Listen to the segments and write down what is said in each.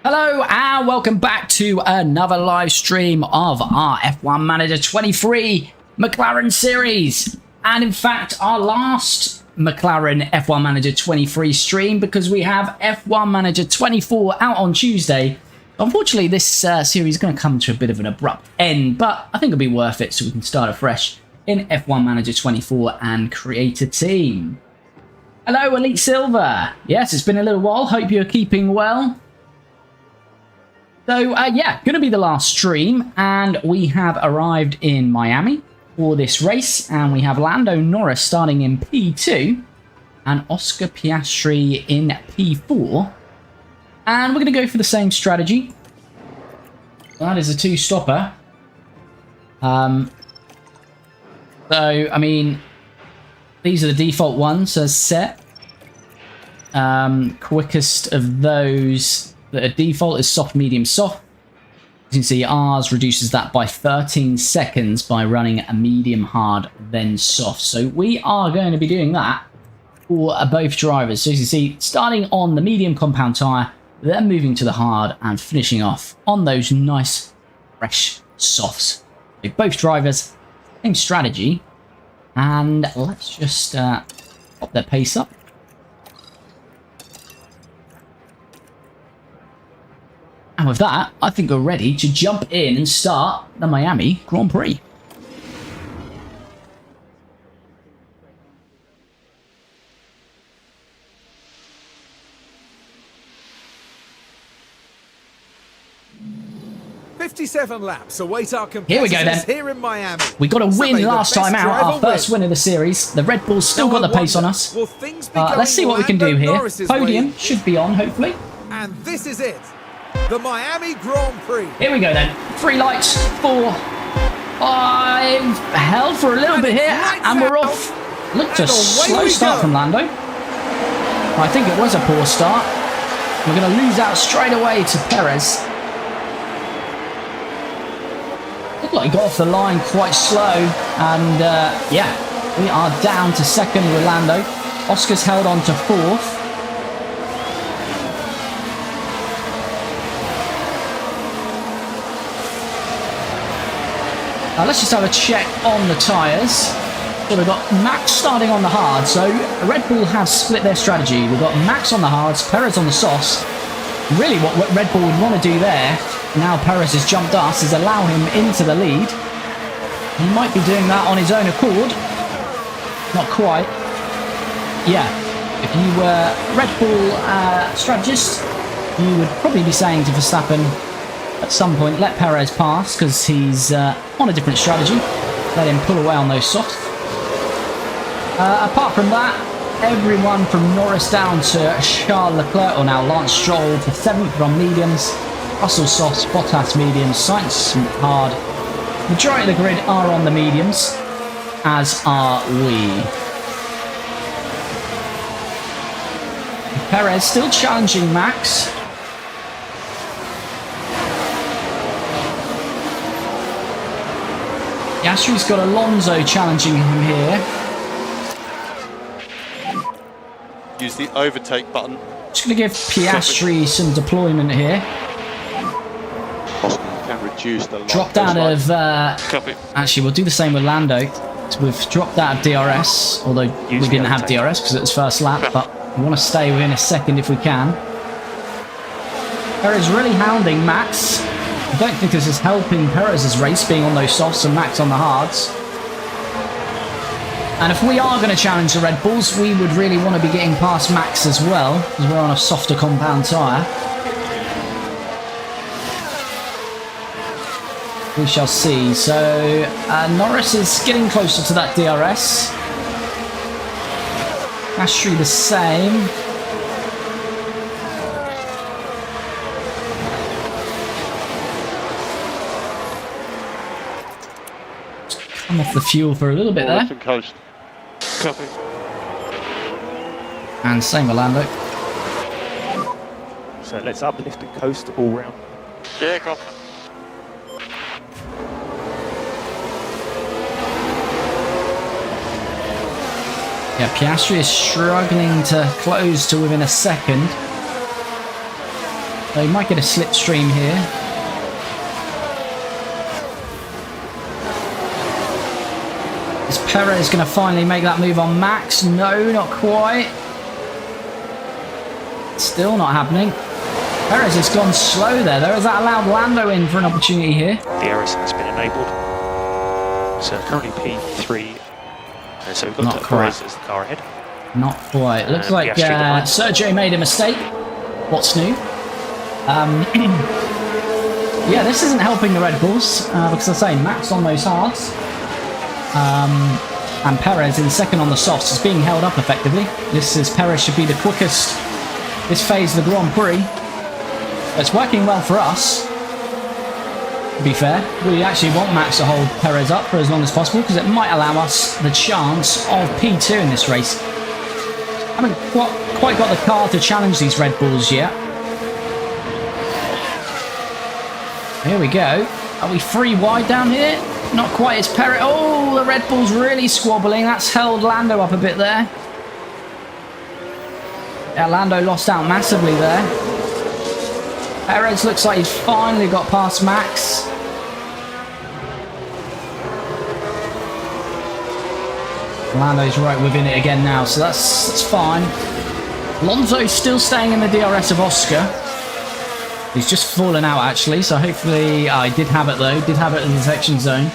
Hello and welcome back to another live stream of our F1 Manager 23 McLaren series. And in fact, our last McLaren F1 Manager 23 stream, because we have F1 Manager 24 out on Tuesday. Unfortunately, this series is going to come to a bit of an abrupt end, but I think it'll be worth it so we can start afresh in F1 Manager 24 and create a team. Hello, Elite Silver. Yes, it's been a little while. Hope you're keeping well. So, yeah, going to be the last stream, and we have arrived in Miami for this race, and we have Lando Norris starting in P2 and Oscar Piastri in P4, and we're going to go for the same strategy. That is a two-stopper. So, I mean, these are the default ones as set. Quickest of those that are default is soft, medium, soft. You can see ours reduces that by 13 seconds by running a medium, hard, then soft. So we are going to be doing that for both drivers. So as you see, starting on the medium compound tyre, then moving to the hard and finishing off on those nice, fresh softs. So both drivers, same strategy. And let's just pop their pace up. And with that, I think we're ready to jump in and start the Miami Grand Prix. "57 laps await our competitors here we go then. Here in Miami. We got a win last time out, our first win of the series. The Red Bull's still got the pace on us. Let's see what we can do here. Podium should be on, hopefully. And this is it. The Miami Grand Prix. Here we go then. 3 lights, 4, 5. Held for a little bit here, and we're off. Looked a slow start from Lando. I think it was a poor start. We're going to lose out straight away to Perez. Looked like he got off the line quite slow, and yeah, we are down to second with Lando. Oscar's held on to 4th. Let's just have a check on the tyres. So we've got Max starting on the hard. So Red Bull have split their strategy. We've got Max on the hards, Perez on the softs. Really what Red Bull would want to do there, now Perez has jumped us, is allow him into the lead. He might be doing that on his own accord. Not quite. Yeah, if you were Red Bull strategist, you would probably be saying to Verstappen, at some point, let Perez pass, because he's on a different strategy. Let him pull away on those softs. Apart from that, everyone from Norris down to Charles Leclerc, or now Lance Stroll, for 7th on mediums. Russell softs, Bottas mediums, Sainz hard. Majority of the grid are on the mediums, as are we. Perez still challenging Max. Piastri's got Alonso challenging him here. Use the overtake button. Just going to give Piastri some deployment here. Oscar can reduce the Dropped out of... actually, we'll do the same with Lando. So we've dropped out of DRS, although we didn't have DRS because it was first lap, but we want to stay within a second if we can. Perez really hounding Max. I don't think this is helping Perez's race, being on those softs and Max on the hards. And if we are going to challenge the Red Bulls, we would really want to be getting past Max as well, because we're on a softer compound tyre. We shall see. So Norris is getting closer to that DRS. Piastri the same. Come off the fuel for a little bit there. Coast. Copy. And same with Lando. So let's uplift and coast all round. Yeah, copy. Yeah, Piastri is struggling to close to within a second. So he might get a slipstream here. Is Perez going to finally make that move on Max? No, not quite. Still not happening. Perez has gone slow there, though. Has that allowed Lando in for an opportunity here? DRS has been enabled. So currently P3. So we've got Not Perez quite. as the car ahead. Not quite. Looks like Piastri behind. Sergio made a mistake. What's new? Yeah, this isn't helping the Red Bulls because I say Max on those hards. And Perez in second on the softs is being held up effectively. This is Perez should be the quickest this phase of the Grand Prix. It's working well for us, to be fair. We actually want Max to hold Perez up for as long as possible because it might allow us the chance of P2 in this race. Haven't quite got the car to challenge these Red Bulls yet. Here we go. Are we 3 wide down here? Not quite as Perez. Oh, the Red Bull's really squabbling. That's held Lando up a bit there. Yeah, Lando lost out massively there. Perez looks like he's finally got past Max. Lando's right within it again now, so that's fine. Alonso's still staying in the DRS of Oscar. He's just fallen out actually, so hopefully... I did have it though, did have it in the detection zone.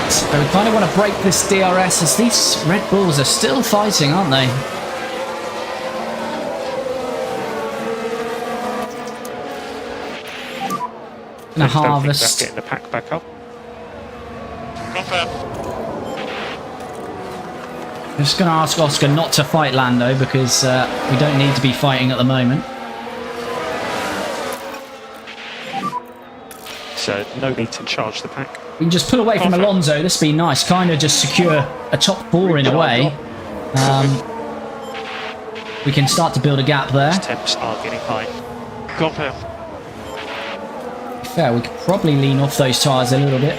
So we kind of want to break this DRS as these Red Bulls are still fighting, aren't they? Gonna harvest. Getting the pack back up. Confirm. I'm just going to ask Oscar not to fight Lando because we don't need to be fighting at the moment. So no need to charge the pack. We can just pull away from Alonso. This would be nice. Kind of just secure a top 4 in a way. We can start to build a gap there. Temps are getting high. Confirm. Fair, we could probably lean off those tyres a little bit.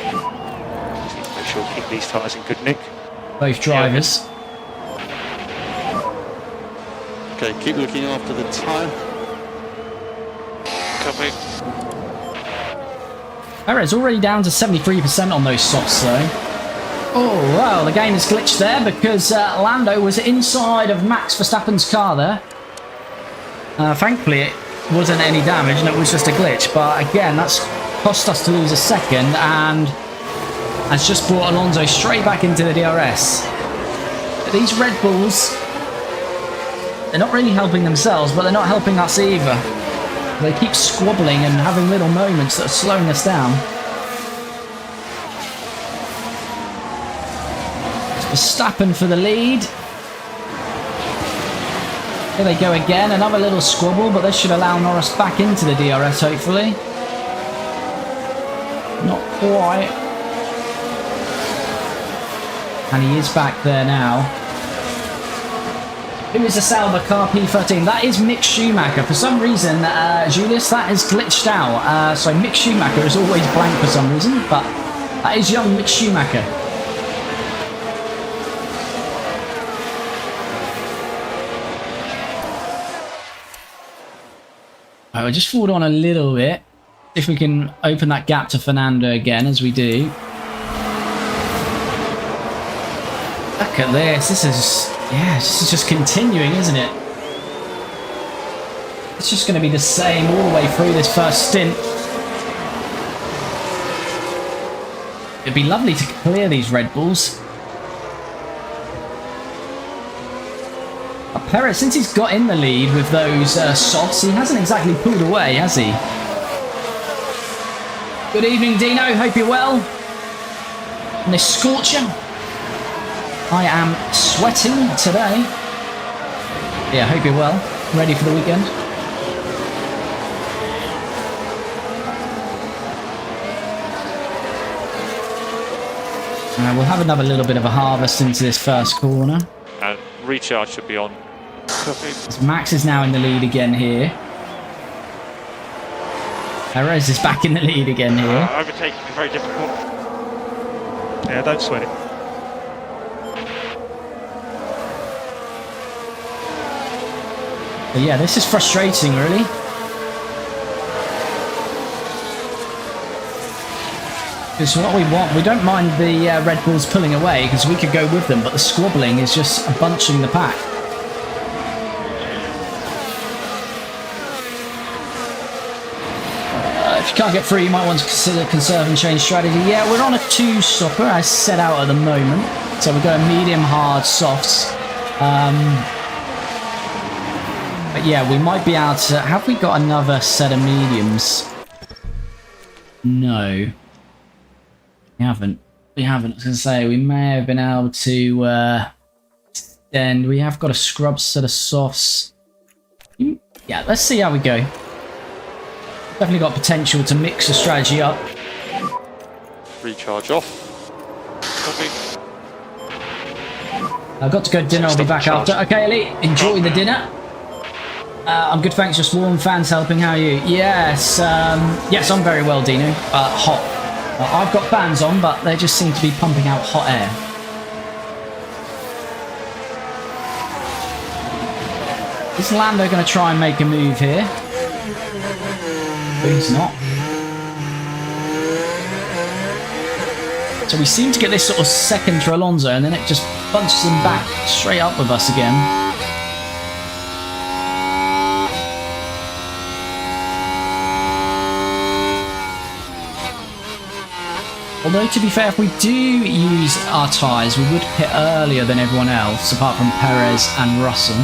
Make sure we keep these tyres in good nick. Both drivers. Okay, keep looking after the tyre. Copy. Perez already down to 73% on those softs though. Oh, well, the game is glitched there because Lando was inside of Max Verstappen's car there. Thankfully, it wasn't any damage and it was just a glitch. But again, that's cost us to lose a second and has just brought Alonso straight back into the DRS. But these Red Bulls, they're not really helping themselves, but they're not helping us either. They keep squabbling and having little moments that are slowing us down. Verstappen for the lead. Here they go again, another little squabble, but this should allow Norris back into the DRS, hopefully. Not quite. And he is back there now. Who is the Sauber car P13? That is Mick Schumacher. For some reason, Julius, that has glitched out. So Mick Schumacher is always blank for some reason, but that is young Mick Schumacher. Right, we'll just forward on a little bit. If we can open that gap to Fernando again, as we do. Look at this. This is just continuing, isn't it? It's just going to be the same all the way through this first stint. It'd be lovely to clear these Red Bulls. Perez, since he's got in the lead with those softs, he hasn't exactly pulled away, has he? Good evening, Dino. Hope you're well. And this scorcher. I am sweating today. Yeah, hope you're well. Ready for the weekend. We'll have another little bit of a harvest into this first corner. And recharge should be on. As Max is now in the lead again here. Perez is back in the lead again here. Overtaking is very difficult. Yeah, don't sweat it. But yeah, this is frustrating, really. Because what we want, we don't mind the Red Bulls pulling away because we could go with them, but the squabbling is just bunching the pack. If you can't get through, you might want to consider conserve and change strategy. Yeah, we're on a 2-stopper as set out at the moment. So we're going medium, hard, softs. But yeah, we might be able to... Have we got another set of mediums? No. We haven't. I was going to say, we may have been able to extend. We have got a scrub set of softs. Yeah, let's see how we go. Definitely got potential to mix the strategy up. Recharge off. Copy. I've got to go to dinner. I'll be back after. Okay, Elite. Enjoy the dinner. I'm good, thanks. Just warm. Fans helping. How are you? Yes. Yes, I'm very well, Dino. Hot. I've got fans on, but they just seem to be pumping out hot air. Is Lando going to try and make a move here? But he's not. So we seem to get this sort of second to Alonso, and then it just bunches him back straight up with us again. Although, to be fair, if we do use our tyres, we would pit earlier than everyone else, apart from Perez and Russell.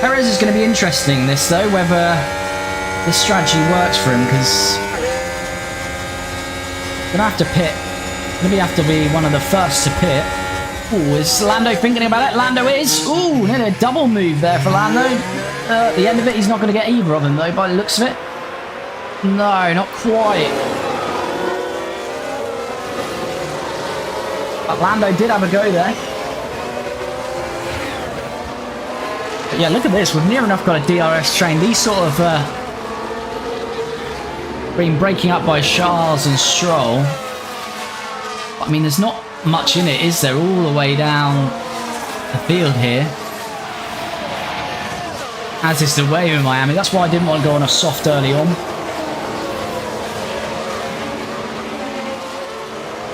Perez is going to be interesting this though, whether this strategy works for him, because gonna have to pit. Gonna have to be one of the first to pit. Ooh, is Lando thinking about it? Lando is. Ooh, nearly a double move there for Lando. At the end of it, he's not going to get either of them though, by the looks of it. No, not quite. But Lando did have a go there. But yeah, look at this. We've near enough got a DRS train. These sort of been breaking up by Charles and Stroll. I mean, there's not much in it, is there? All the way down the field here. As is the way in Miami. That's why I didn't want to go on a soft early on.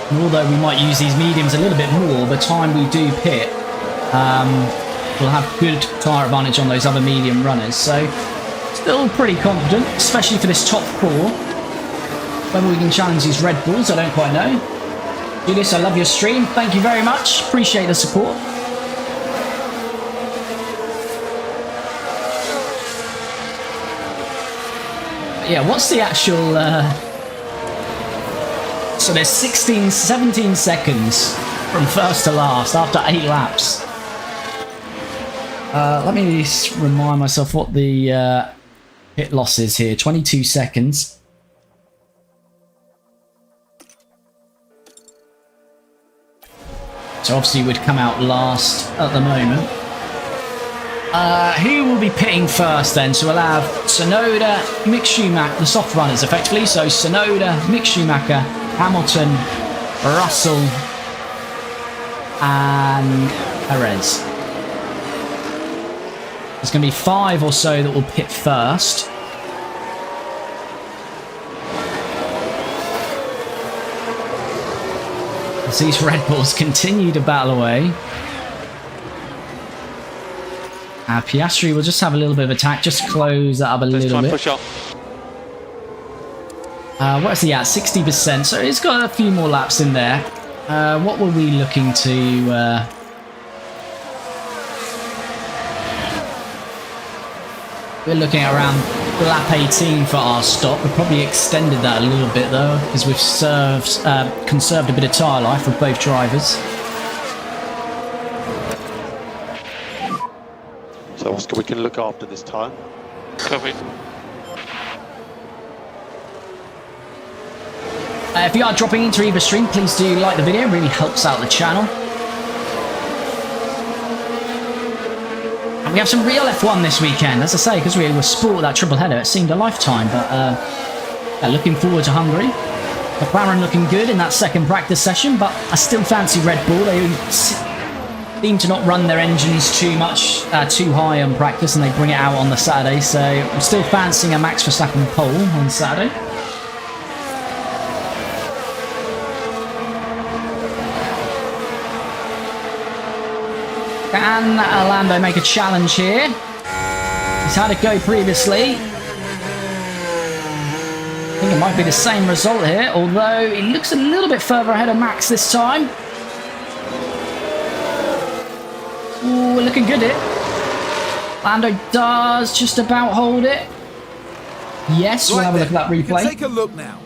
And although we might use these mediums a little bit more, by the time we do pit, we'll have good tyre advantage on those other medium runners. So, still pretty confident, especially for this top four. Whether we can challenge these Red Bulls, I don't quite know. Julius, I love your stream. Thank you very much. Appreciate the support. But yeah, what's the actual... So there's 17 seconds from first to last after 8 laps. Let me just remind myself what the pit loss is here. 22 seconds. So obviously would come out last at the moment. Who will be pitting first then? So we'll have Tsunoda, Mick Schumacher, the soft runners effectively. So Tsunoda, Mick Schumacher, Hamilton, Russell, and Perez. There's going to be 5 or so that will pit first. As these Red Bulls continue to battle away. Piastri will just have a little bit of attack, just close that up a little bit. Push up. What's he at? 60%. So he's got a few more laps in there. What were we looking to... We're looking at around lap 18 for our stop. We've probably extended that a little bit though, because we've conserved a bit of tyre life for both drivers. So Oscar, we can look after this tyre. Copy. If you are dropping into either stream, please do like the video. It really helps out the channel. And we have some real F1 this weekend. As I say, because we were sport that triple header, it seemed a lifetime. But yeah, looking forward to Hungary. McLaren looking good in that second practice session, but I still fancy Red Bull. They seem to not run their engines too high on practice, and they bring it out on the Saturday. So I'm still fancying a Max Verstappen pole on Saturday. Can Lando make a challenge here? He's had a go previously. I think it might be the same result here, although he looks a little bit further ahead of Max this time. Ooh, looking good here. Lando does just about hold it. Yes, we'll have a look at that replay. Take a look now.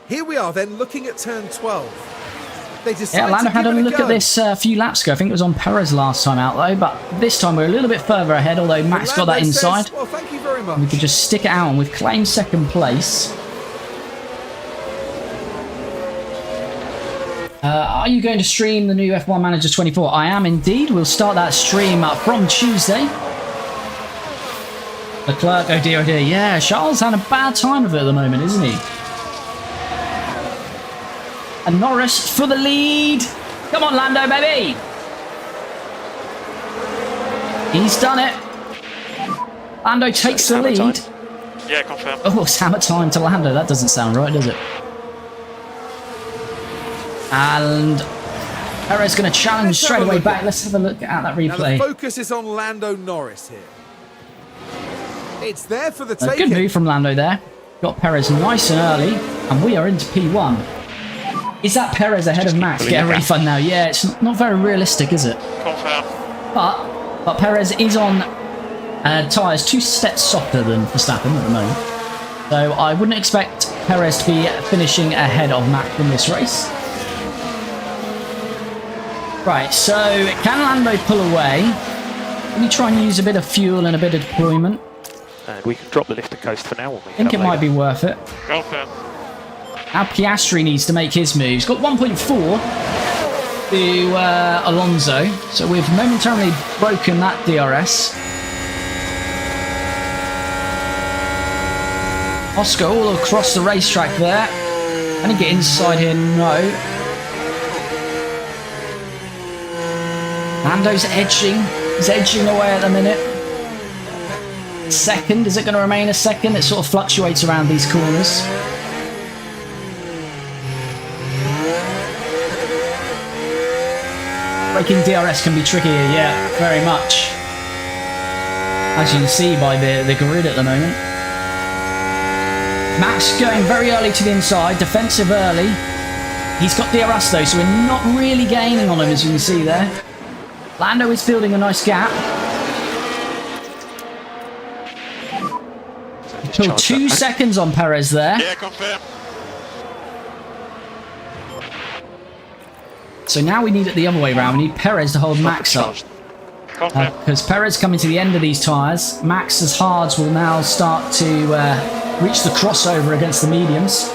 Here we are then looking at turn 12. Yeah, Lando had a look at this a few laps ago. I think it was on Perez last time out though, but this time we're a little bit further ahead, although Max got that inside. Well, thank you very much. We could just stick it out, and we've claimed second place. Are you going to stream the new F1 Manager 24? I am indeed. We'll start that stream from Tuesday. Leclerc, oh dear, oh dear. Yeah, Charles had a bad time of it at the moment, isn't he? And Norris for the lead. Come on, Lando, baby. He's done it. Lando takes the lead. Time. Yeah, confirm. Oh, it's hammer time to Lando. That doesn't sound right, does it? And Perez going to challenge straight away back. Let's have a look at that replay. Now the focus is on Lando Norris here. It's there for the taking. Good move from Lando there. Got Perez nice and early, and we are into P1. Is that Perez ahead of Max? Get a refund now. Yeah, it's not very realistic, is it? Confirm. But Perez is on tyres 2 steps softer than Verstappen at the moment. So I wouldn't expect Perez to be finishing ahead of Max in this race. Right, so can Lando pull away? Let me try and use a bit of fuel and a bit of deployment. And we can drop the lift and coast for now. I think it might be worth it. Confirm. Now Piastri needs to make his moves. Got 1.4 to Alonso, so we've momentarily broken that DRS. Oscar all across the racetrack there. Can he get inside here? No. Lando's edging. He's edging away at the minute. Second. Is it going to remain a second? It sort of fluctuates around these corners. Breaking DRS can be tricky, yeah, very much. As you can see by the grid at the moment. Max going very early to the inside, defensive early. He's got DRS though, so we're not really gaining on him, as you can see there. Lando is building a nice gap. Killed 2 seconds on Perez there. Yeah, confirm. So now we need it the other way around. We need Perez to hold Max up. Confirm. Because Perez coming to the end of these tyres. Max's hards will now start to reach the crossover against the mediums.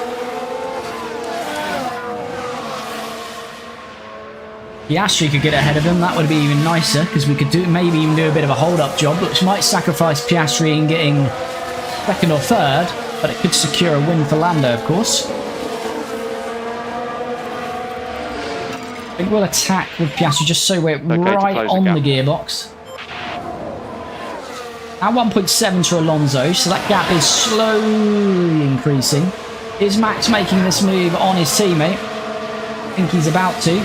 Piastri could get ahead of him. That would be even nicer, because we could maybe even do a bit of a hold-up job, which might sacrifice Piastri in getting second or third, but it could secure a win for Lando, of course. I think we'll attack with Piastri just so we're right on the gearbox. At 1.7 to Alonso, so that gap is slowly increasing. Is Max making this move on his teammate? I think he's about to.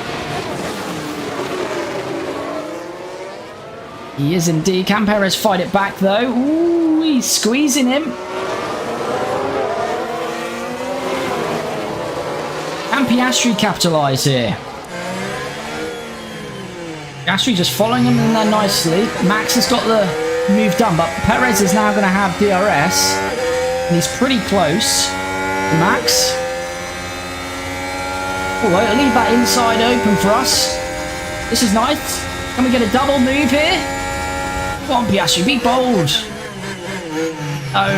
He is indeed. Can Perez fight it back though? Ooh, he's squeezing him. Can Piastri capitalise here? Piastri just following him in there nicely. Max has got the move done, but Perez is now going to have DRS. And he's pretty close to Max. Oh, well, leave that inside open for us. This is nice. Can we get a double move here? Come on, Piastri, be bold. Oh.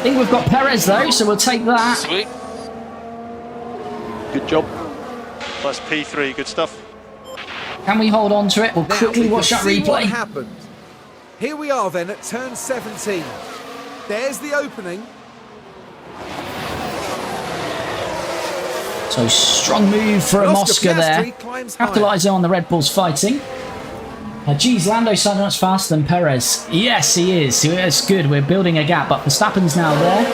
I think we've got Perez though, so we'll take that. Sweet. Good job. That's P3, good stuff. Can we hold on to it? We'll Now quickly we can watch that see what replay. happened. Here we are then at turn 17. There's the opening. So strong move from Oscar there. Piastri climbs higher. Capitalising on the Red Bulls fighting. Geez, Lando's so much faster than Perez. Yes, he is. It's good. We're building a gap, but Verstappen's now there.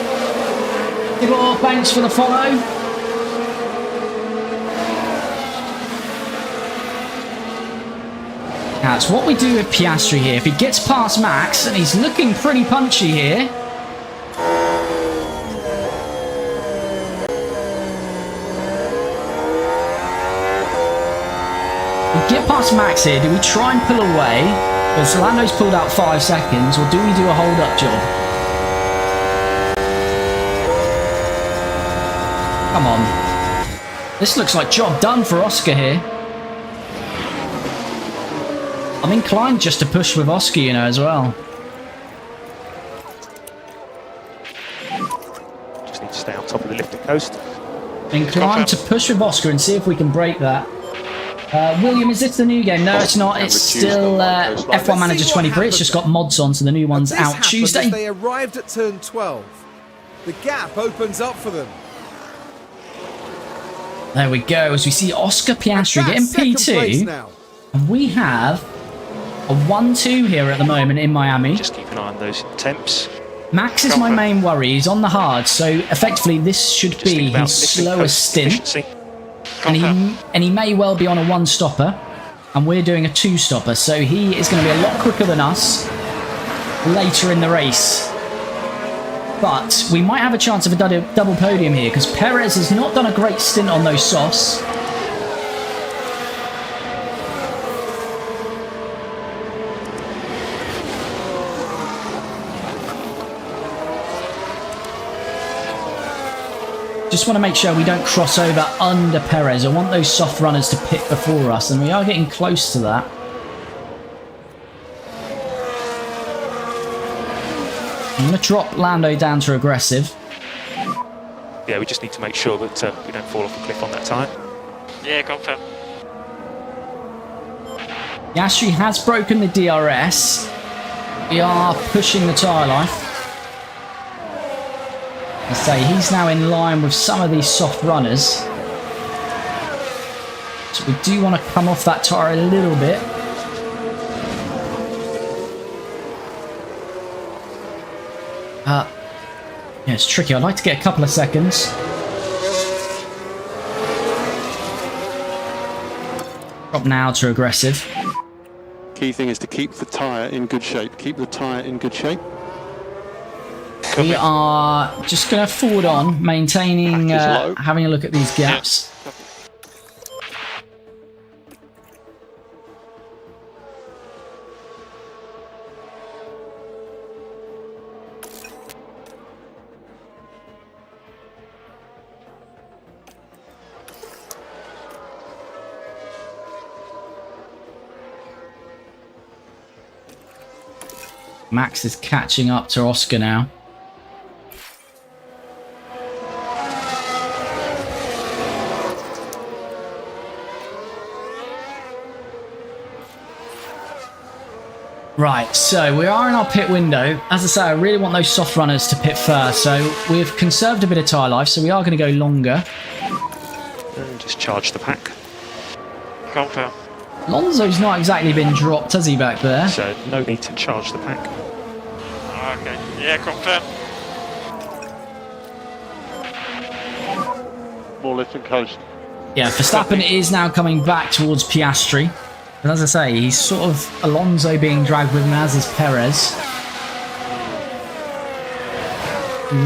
Tibor, thanks for the follow. That's what we do with Piastri here. If he gets past Max, and he's looking pretty punchy here. We get past Max here. Do we try and pull away? Because Lando's pulled out 5 seconds, or do we do a hold-up job? Come on. This looks like job done for Oscar here. I'm inclined just to push with Oscar, you know, as well. Just need to stay on top of the lifting coast. Inclined to push with Oscar and see if we can break that. William, is this the new game? No, it's not. It's still F1 Manager 23. It's just got mods on, so the new one's This out happened Tuesday. as they arrived at turn 12. The gap opens up for them. There we go. As we see Oscar Piastri getting That's second place P2. now. And we have a 1-2 here at the moment in Miami. Just keep an eye on those temps. Max is my main worry. He's on the hard, so effectively this should Just be think about his lifting slowest coast stint. efficiency. And he may well be on a 1-stopper, and we're doing a 2-stopper, so he is going to be a lot quicker than us later in the race. But we might have a chance of a double podium here, because Perez has not done a great stint on those softs. Just want to make sure we don't cross over under Perez. I want those soft runners to pit before us, and we are getting close to that. I'm going to drop Lando down to aggressive. Yeah, we just need to make sure that we don't fall off a cliff on that tyre. Yeah, confirm. Piastri has broken the DRS. We are pushing the tyre life. I say he's now in line with some of these soft runners. So we do want to come off that tyre a little bit. Yeah, it's tricky. I'd like to get a couple of seconds. Drop now to aggressive. Key thing is to keep the tyre in good shape. Keep the tyre in good shape. We are just going to forward on, maintaining, Back is low. having a look at these gaps. Max is catching up to Oscar now. Right, so we are in our pit window. As I say, I really want those soft runners to pit first. So we've conserved a bit of tyre life, so we are going to go longer. And just charge the pack. Confirm. Lonzo's not exactly been dropped, has he, back there? So no need to charge the pack. Okay. Yeah, confirm. More lifting coast. Yeah, Verstappen is now coming back towards Piastri. But as I say, he's sort of Alonso being dragged with him, as is Perez.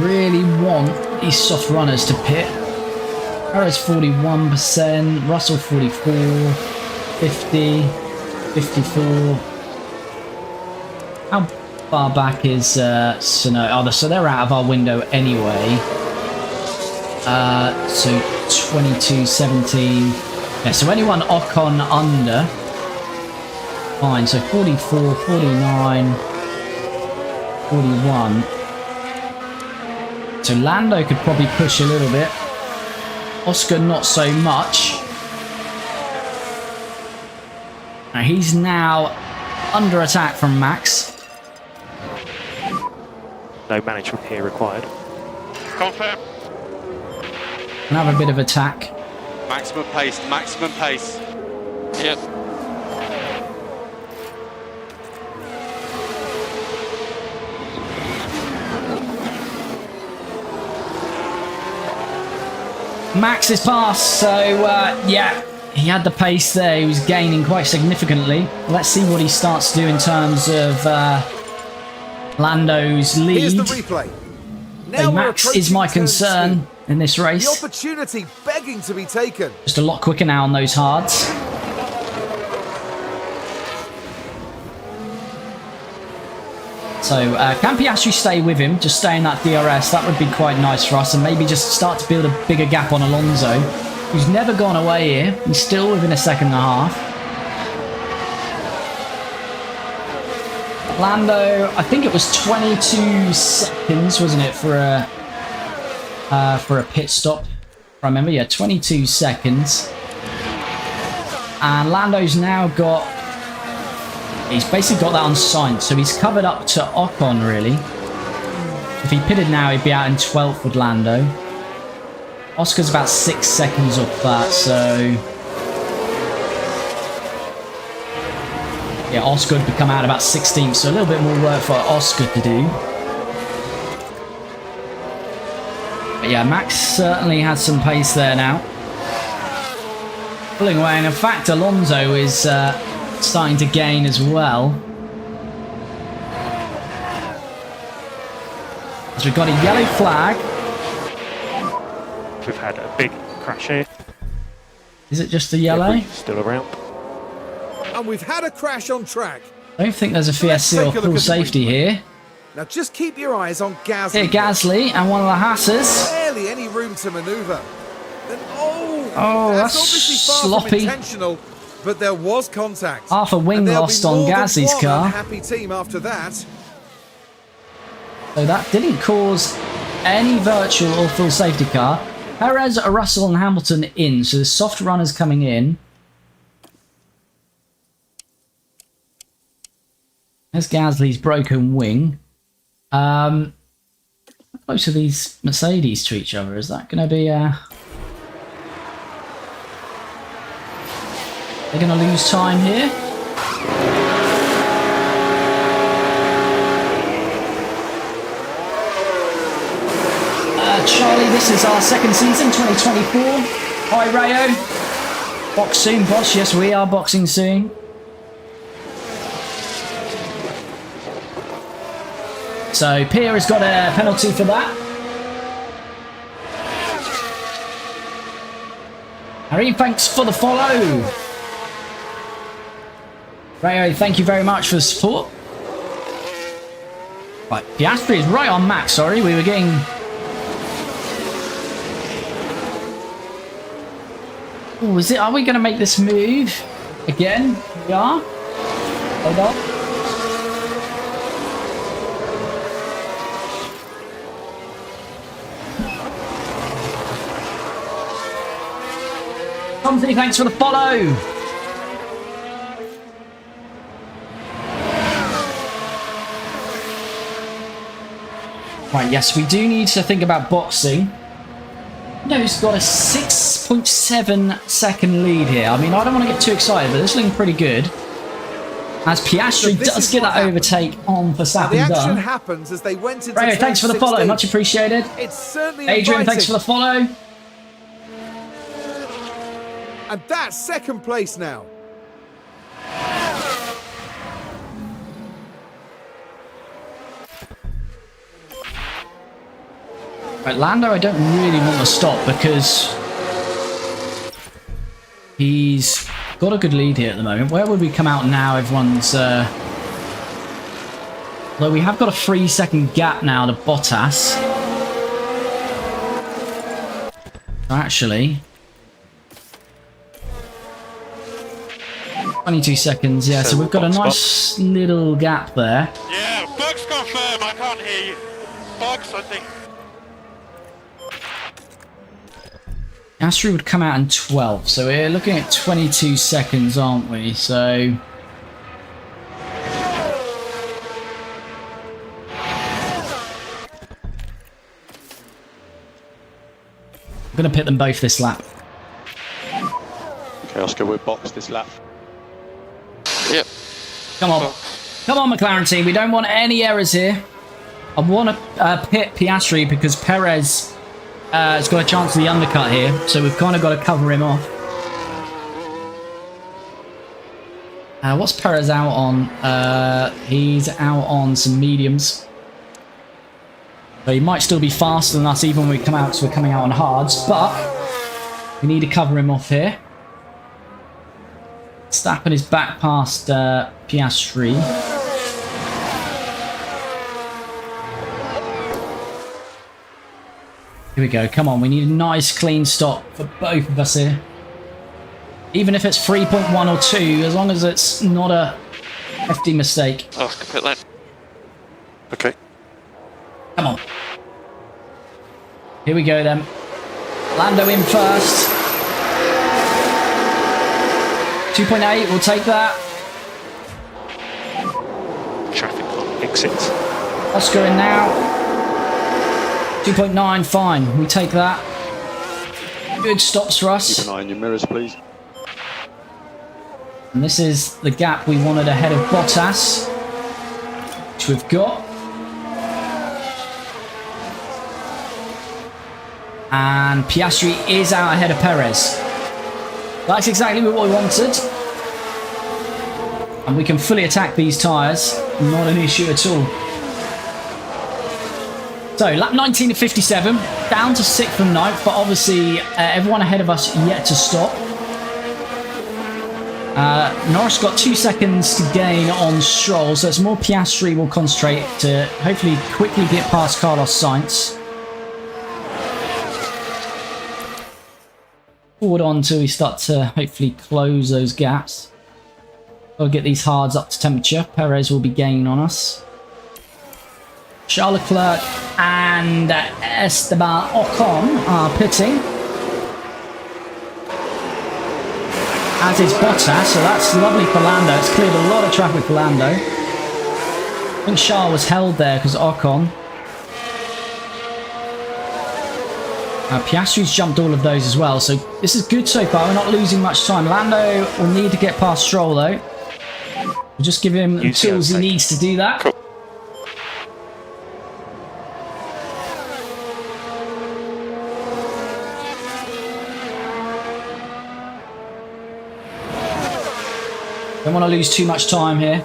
Really want these soft runners to pit. Perez 41%, Russell 44, 50, 54. How far back is Sano? Oh, so they're out of our window anyway. So 22, 17. Yeah, so anyone Ocon under. Fine, so 44, 49, 41. So Lando could probably push a little bit. Oscar not so much. Now he's now under attack from Max. No management here required. Confirm. Another bit of attack. Maximum pace, maximum pace. Yep. Max is past, so yeah, he had the pace there. He was gaining quite significantly. Let's see what he starts to do in terms of Lando's lead. Here's the replay. Now we're Max is approaching my turn concern in this two. The race. opportunity begging to be taken. Just a lot quicker now on those hards. So can Piastri stay with him, just stay in that DRS? That would be quite nice for us, and maybe just start to build a bigger gap on Alonso, who's never gone away here. He's still within a second and a half. Lando, I think it was 22 seconds, wasn't it, for a pit stop? I remember, yeah, 22 seconds. And Lando's now got... He's basically got that on signed, so he's covered up to Ocon, really. If he pitted now, he'd be out in 12th with Lando. Oscar's about 6 seconds off that, so... Yeah, Oscar would become out about 16th, so a little bit more work for Oscar to do. But yeah, Max certainly has some pace there now. Pulling away, and in fact, Alonso is... starting to gain as well. So we've got a yellow flag. We've had a big crash here. Is it just a yellow? Still around. And we've had a crash on track. I don't think there's a Let's VSC or take a look full at the safety replay. here. Now just keep your eyes on Gasly. Here, Gasly and one of the Haasers. Barely any room to manoeuvre. Then, that's obviously far sloppy. from intentional, but there was contact. Half a wing And there'll lost be on more than Gasly's one car. unhappy team after that. So that didn't cause any virtual or full safety car. Perez, Russell and Hamilton in, so the soft runners coming in. There's Gasly's broken wing. How close are these Mercedes to each other? Is that going to be... They're going to lose time here. Charlie, this is our second season, 2024. Hi, Rayo. Box soon, boss. Yes, we are boxing soon. So, Pierre has got a penalty for that. Harry, thanks for the follow. Rayo, thank you very much for the support. Right, Piastri is right on Max, sorry. We were getting... Oh, is it? Are we going to make this move again? We are. Hold on. Tomsy, thanks for the follow. Right, yes, we do need to think about boxing. No, he's got a 6.7 second lead here. I mean, I don't want to get too excited, but this is looking pretty good. As Piastri does get that overtake on Verstappen The action done. happens as they went into Rayo, thanks for the follow, much appreciated. It's certainly Adrian, inviting. thanks for the follow. And that's second place now. Right, Lando, I don't really want to stop because he's got a good lead here at the moment. Where would we come out now? Everyone's... Although we have got a 3-second gap now to Bottas. Actually... 22 seconds, yeah, so we've got a nice little gap there. Yeah, Bugs confirm. I can't hear you. Bugs, I think. Piastri would come out in 12th, so we're looking at 22 seconds, aren't we? So I'm going to pit them both this lap. Okay, Oscar, we're boxed this lap. Yep. Come on. Come on, McLaren team. We don't want any errors here. I want to pit Piastri because Perez has got a chance of the undercut here. So we've kind of got to cover him off. What's Perez out on? He's out on some mediums. So he might still be faster than us even when we come out because we're coming out on hards. But we need to cover him off here. Verstappen is back past Piastri. Here we go. Come on. We need a nice clean stop for both of us here. Even if it's 3.1 or 2, as long as it's not a hefty mistake. Oscar pit lane. Okay. Come on. Here we go then. Lando in first. 2.8, we'll take that. Traffic on exits. Oscar in now. 2.9, fine. We take that. Good stops for us. Keep an eye on your mirrors, please. And this is the gap we wanted ahead of Bottas, which we've got. And Piastri is out ahead of Perez. That's exactly what we wanted. And we can fully attack these tyres. Not an issue at all. So, lap 19 to 57. Down to 6th from 9th. But obviously, everyone ahead of us yet to stop. Norris got 2 seconds to gain on Stroll. So, it's more Piastri will concentrate to hopefully quickly get past Carlos Sainz. Forward on until we start to hopefully close those gaps. We'll get these hards up to temperature. Perez will be gaining on us. Charles Leclerc and Esteban Ocon are pitting. As is Bottas, so that's lovely for Lando. It's cleared a lot of traffic for Lando. I think Charles was held there because Ocon. Piastri's jumped all of those as well, so this is good so far. We're not losing much time. Lando will need to get past Stroll though. We'll just give him the tools he needs to do that. Cool. Don't want to lose too much time here.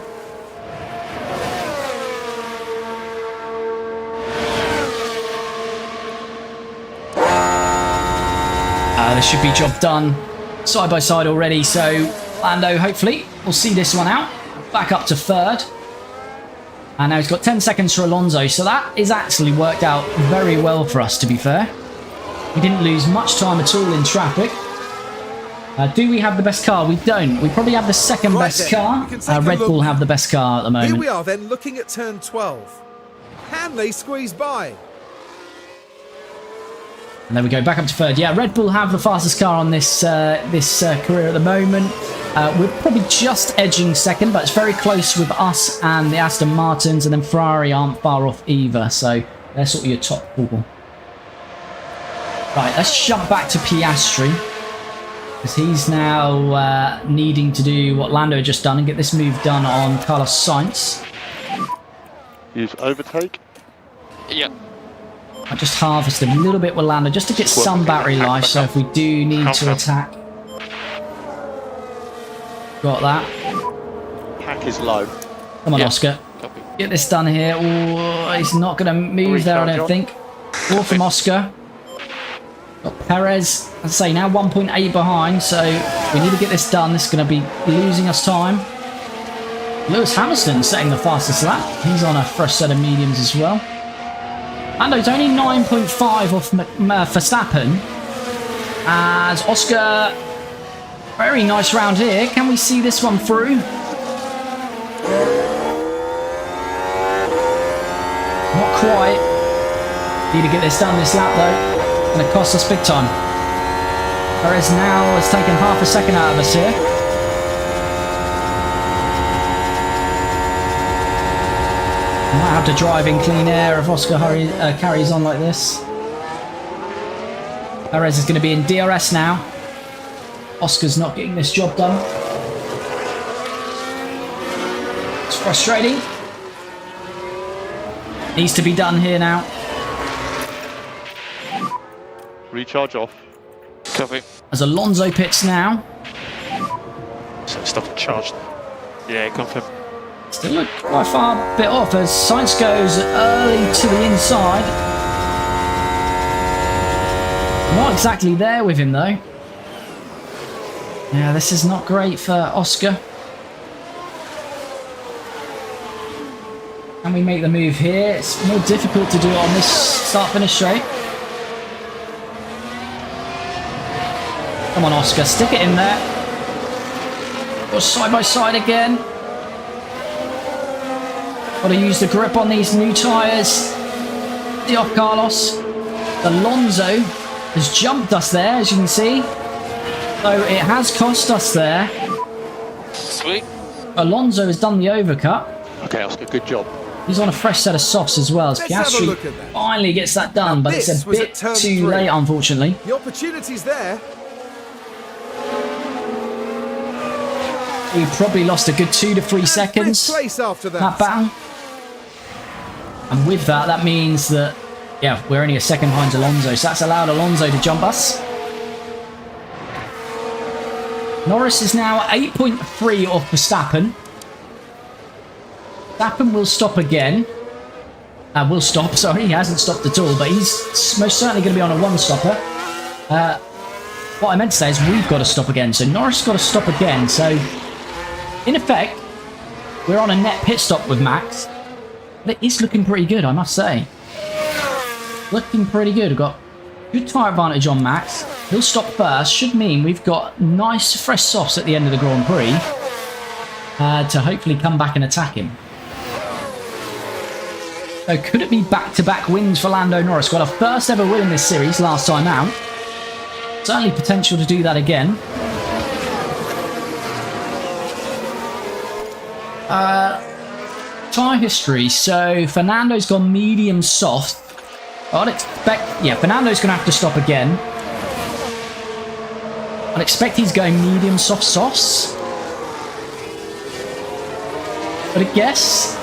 This should be job done side by side already, so Lando hopefully will see this one out. Back up to 3rd. And now he's got 10 seconds for Alonso, so that is actually worked out very well for us, to be fair. We didn't lose much time at all in traffic. Do we have the best car? We don't. We probably have the second best car. Red Bull have the best car at the moment. Here we are then looking at turn 12. Can they squeeze by? And then we go back up to 3rd. Yeah, Red Bull have the fastest car on this career at the moment. We're probably just edging 2nd, but it's very close with us and the Aston Martins, and then Ferrari aren't far off either, so they're sort of your top 4. Right, let's jump back to Piastri, because he's now needing to do what Lando had just done and get this move done on Carlos Sainz. Use overtake. Yep. I just harvested a little bit with Lando just to get some battery life, so if we do need to attack. Got that. Pack is low. Come on, Oscar. Copy. Get this done here. Oh, he's not going to move there, I don't think. 4 from Oscar. Got Perez, as I say, now 1.8 behind, so we need to get this done. This is going to be losing us time. Lewis Hamilton setting the fastest lap. He's on a fresh set of mediums as well. Lando's only 9.5 off Verstappen. As Oscar, very nice round here. Can we see this one through? Not quite. Need to get this done this lap though. It's going to cost us big time. Perez now has taken half a second out of us here. I might have to drive in clean air if Oscar carries on like this. Perez is going to be in DRS now. Oscar's not getting this job done. It's frustrating. Needs to be done here now. Recharge off. Copy. As Alonso pits now. So stop and charge. Yeah, confirm. Still look quite far bit off as Sainz goes early to the inside. Not exactly there with him though. Yeah, this is not great for Oscar. Can we make the move here? It's more difficult to do it on this start-finish straight. Come on, Oscar, stick it in there. Go side by side again. Got to use the grip on these new tyres. The off Carlos. Alonso has jumped us there, as you can see. So it has cost us there. Sweet. Alonso has done the overcut. Okay, Oscar, good job. He's on a fresh set of softs as well. As Let's have a Piastri look at that. finally gets that done, but it's This a was bit at turn too 3. late, unfortunately. The opportunity's there. We probably lost a good 2 to 3 And seconds. fifth place after That battle. And with that, that means that, yeah, we're only a second behind Alonso. So that's allowed Alonso to jump us. Norris is now 8.3 off Verstappen. Verstappen will stop again. Will stop, sorry, he hasn't stopped at all, but he's most certainly going to be on a one-stopper. What I meant to say is we've got to stop again. So Norris got to stop again. So, in effect, we're on a net pit stop with Max. But it is looking pretty good, I must say. Looking pretty good. We've got good tyre advantage on Max. He'll stop first. Should mean we've got nice fresh softs at the end of the Grand Prix to hopefully come back and attack him. So could it be back-to-back wins for Lando Norris? Got a first ever win in this series last time out. Certainly potential to do that again. Tyre history. So Fernando's gone medium soft. I'd expect, yeah, Fernando's going to have to stop again. I'd expect he's going medium soft softs. But I guess.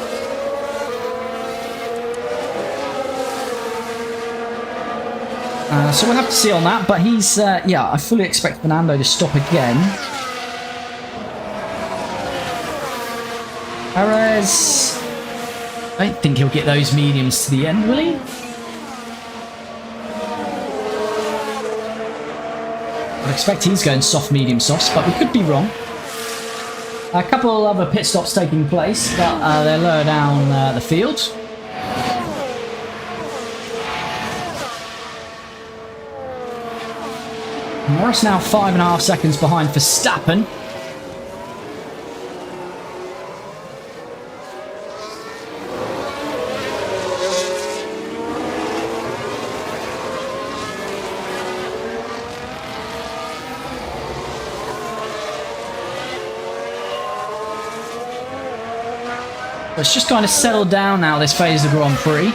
So we'll have to see on that. But he's, yeah, I fully expect Fernando to stop again. Perez. I don't think he'll get those mediums to the end, will he? I expect he's going soft, medium, softs, but we could be wrong. A couple of other pit stops taking place, but they're lower down the field. Norris now 5.5 seconds behind Verstappen. It's just kind of settled down now, this phase of the Grand Prix.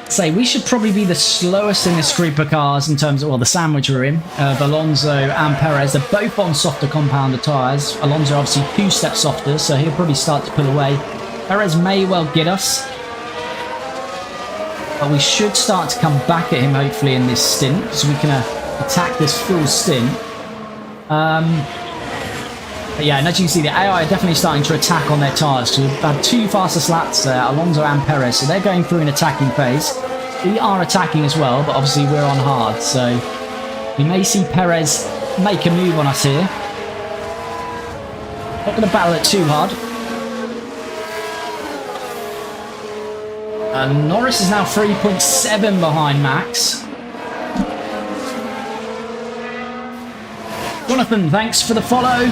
Say, we should probably be the slowest in this group of cars in terms of, well, the sandwich we're in, of Alonso and Perez. They're both on softer compounded tyres. Alonso obviously 2 steps softer, so he'll probably start to pull away. Perez may well get us. But we should start to come back at him, hopefully, in this stint, so we can attack this full stint. But yeah, and as you can see, the AI are definitely starting to attack on their tyres. So we've had 2 fastest laps there, Alonso and Perez. So they're going through an attacking phase. We are attacking as well, but obviously we're on hard. So we may see Perez make a move on us here. Not going to battle it too hard. Norris is now 3.7 behind Max. Jonathan, thanks for the follow.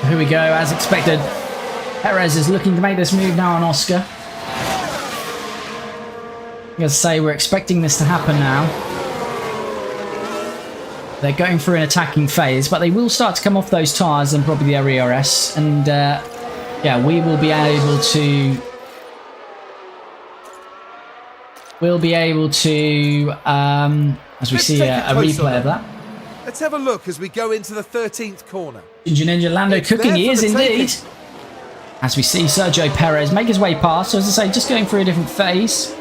Here we go, as expected. Perez is looking to make this move now on Oscar. going to say we're expecting this to happen now. They're going through an attacking phase, but they will start to come off those tyres and probably the RERS. And yeah, we will be able to... We'll be able to, as we see a replay of that. Let's have a look as we go into the 13th corner. Ninja Ninja Lando cooking, he is indeed. As we see Sergio Perez make his way past, so as I say, just going through a different phase.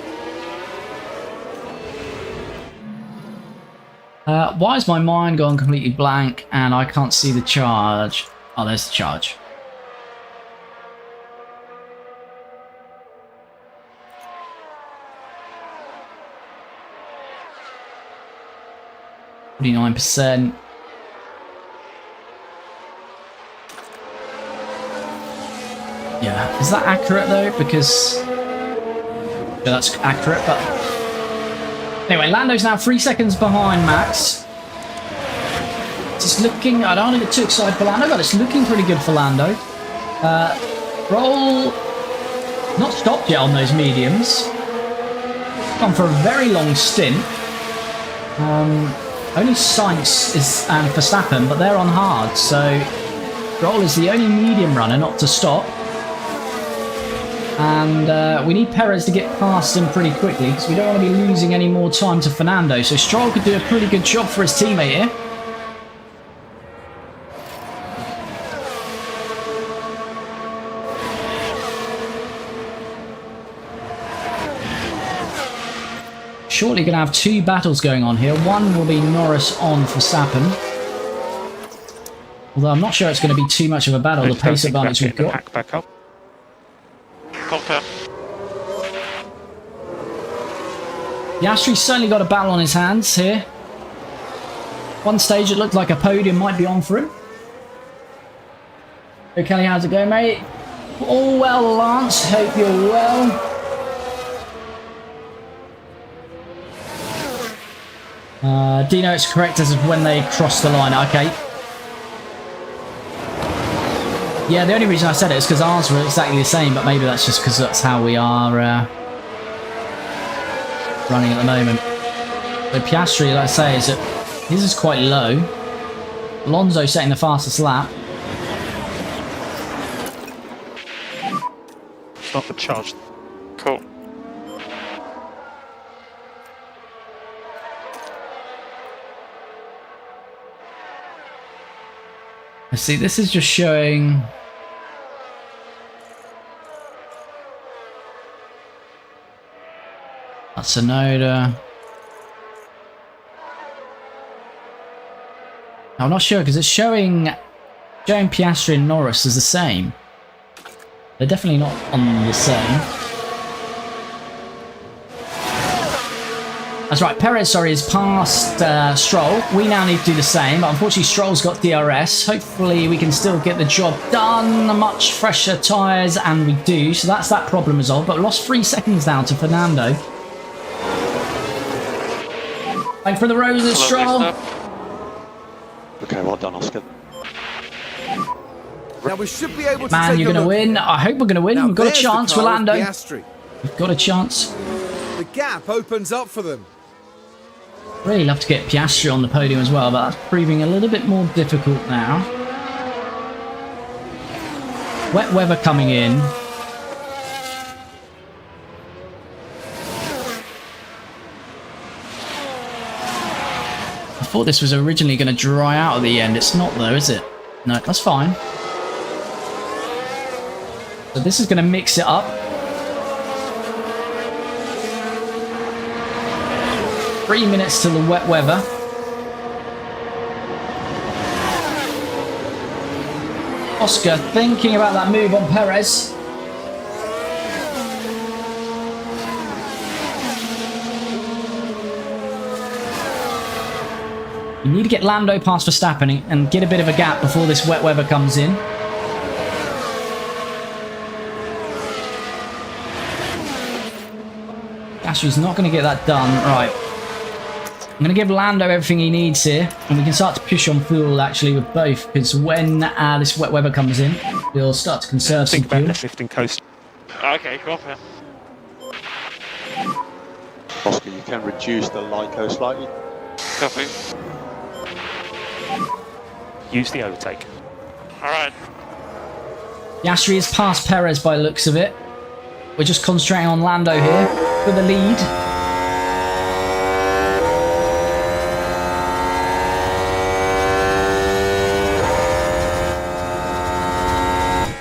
Why has my mind gone completely blank and I can't see the charge? Oh, there's the charge. %. Yeah, is that accurate though? Because yeah, that's accurate, but anyway, Lando's now 3 seconds behind Max. It's looking, I don't want to get too excited for Lando, but it's looking pretty good for Lando. Roll not stopped yet on those mediums. Gone for a very long stint. Only Sainz and Verstappen, but they're on hard, so Roll is the only medium runner not to stop. And we need Perez to get past him pretty quickly because we don't want to be losing any more time to Fernando. So Stroll could do a pretty good job for his teammate here. Shortly going to have two battles going on here. One will be Norris on Verstappen. Although I'm not sure it's going to be too much of a battle. The pace advantage we've got. Back up. Piastri's certainly got a battle on his hands here. One stage it looked like a podium might be on for him. Hey Kelly, how's it going, mate? All well, Lance. Hope you're well. Dino, it's correct as of when they cross the line. Okay. Yeah, the only reason I said it is because ours were exactly the same, but maybe that's just because that's how we are running at the moment. So Piastri, like I say, is that his is quite low. Alonso setting the fastest lap. Stop the charge. Cool. Let's see, this is just showing... That's Sonoda. I'm not sure because it's showing Piastri and Norris as the same. They're definitely not on the same. That's right, Perez, sorry, is past Stroll. We now need to do the same, but unfortunately Stroll's got DRS. Hopefully we can still get the job done. Much fresher tyres, and we do. So that's that problem resolved, but we lost 3 seconds now to Fernando. Thank for the roses, Stroll. Okay, well done, Oscar. Now we should be able to Man, take you're a going to look win. here. I hope we're going to win. Now We've got a there's the chance for car of Lando. Piastri. We've got a chance. The gap opens up for them. Really love to get Piastri on the podium as well, but that's proving a little bit more difficult now. Wet weather coming in. I thought this was originally going to dry out at the end. It's not though, is it? No, that's fine. So this is going to mix it up. Three minutes till the wet weather. Oscar thinking about that move on Perez. You need to get Lando past Verstappen and get a bit of a gap before this wet weather comes in. Piastri's not going to get that done. Right. I'm going to give Lando everything he needs here, and we can start to push on fuel actually with both, because when this wet weather comes in, we'll start to conserve some Think about fuel. left lifting coast. Okay, go off here. Oscar, you can reduce the Lyco slightly. Copy. Use the overtake. All right. Piastri is past Perez by the looks of it. We're just concentrating on Lando here for the lead.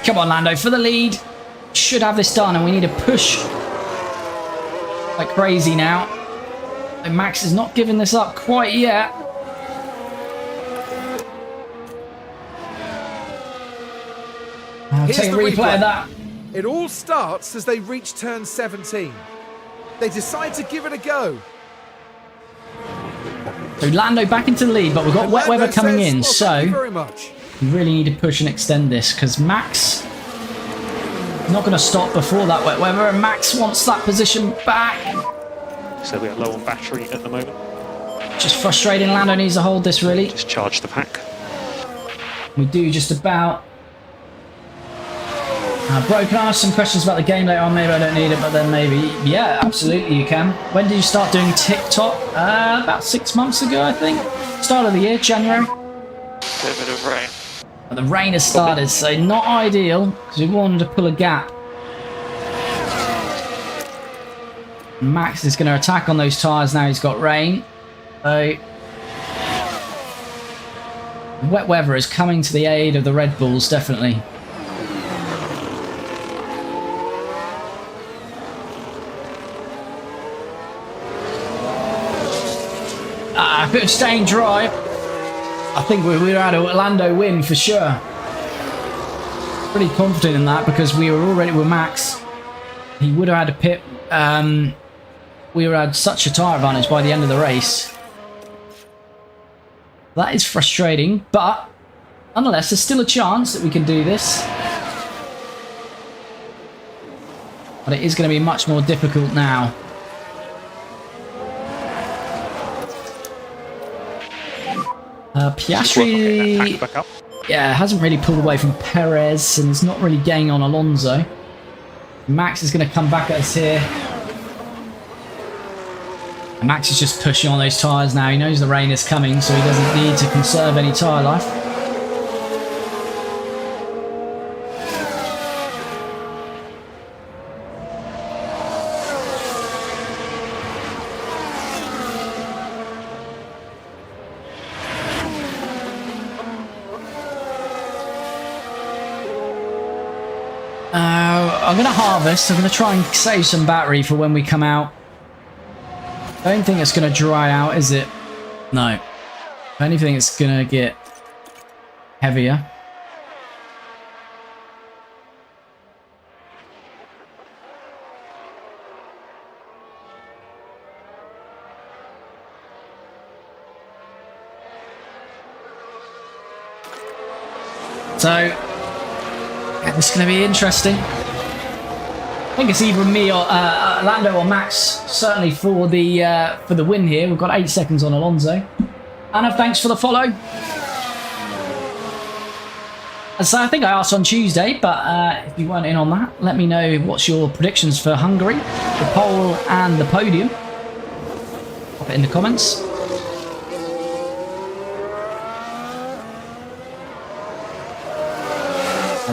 Come on, Lando, for the lead. Should have this done, and we need to push like crazy now. And Max is not giving this up quite yet. I'll Here's take a the replay of that. It all starts as they reach turn 17. They decide to give it a go. So Lando back into the lead, but we've got And wet Lando weather coming says, in, "Well, so thank you very much." we really need to push and extend this because Max is not going to stop before that wet weather, and Max wants that position back. So we are low on battery at the moment. Just frustrating. Lando needs to hold this really. Just charge the pack. We do just about. Bro, can I ask some questions about the game later on? Maybe I don't need it, but then maybe. Yeah, absolutely you can. When did you start doing TikTok? About 6 months ago, I think. Start of the year, January. A bit of rain. But the rain has started, so not ideal, because we wanted to pull a gap. Max is going to attack on those tyres now he's got rain. So wet weather is coming to the aid of the Red Bulls, definitely. A bit of staying dry. I think we would have had a Lando win for sure. Pretty confident in that because we were already with Max. He would have had a pit. We would have had such a tyre advantage by the end of the race. That is frustrating, but nonetheless, there's still a chance that we can do this. But it is going to be much more difficult now. Piastri, Back up. yeah, hasn't really pulled away from Perez and is not really gaining on Alonso. Max is going to come back at us here. And Max is just pushing on those tyres now. He knows the rain is coming, so he doesn't need to conserve any tyre life. I'm going to harvest. I'm going to try and save some battery for when we come out. I don't think it's going to dry out, is it? No. If anything, it's going to get heavier. So, yeah, this is going to be interesting. I think it's either me or Lando or Max, certainly for the win here. We've got 8 seconds on Alonso. Anna, thanks for the follow. So I think I asked on Tuesday, but if you weren't in on that, let me know what's your predictions for Hungary, the pole and the podium. Pop it in the comments.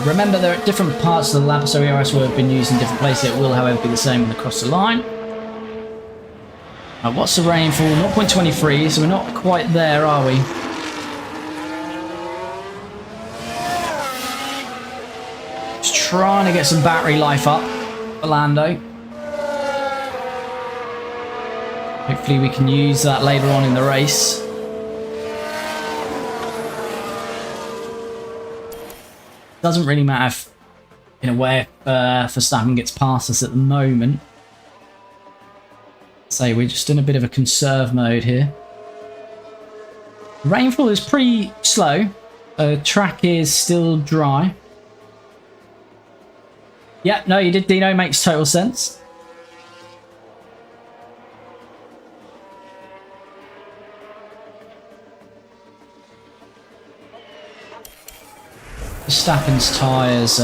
Remember, there are different parts of the lap, so ERS will have been used in different places. It will, however, be the same across the line. What's the rainfall? 0.23, so we're not quite there, are we? Just trying to get some battery life up for Lando. Hopefully we can use that later on in the race. Doesn't really matter if, in a way, Verstappen gets past us at the moment. So we're just in a bit of a conserve mode here. Rainfall is pretty slow. The track is still dry. Yeah, no, you did, Dino. Makes total sense. Verstappen's tyres,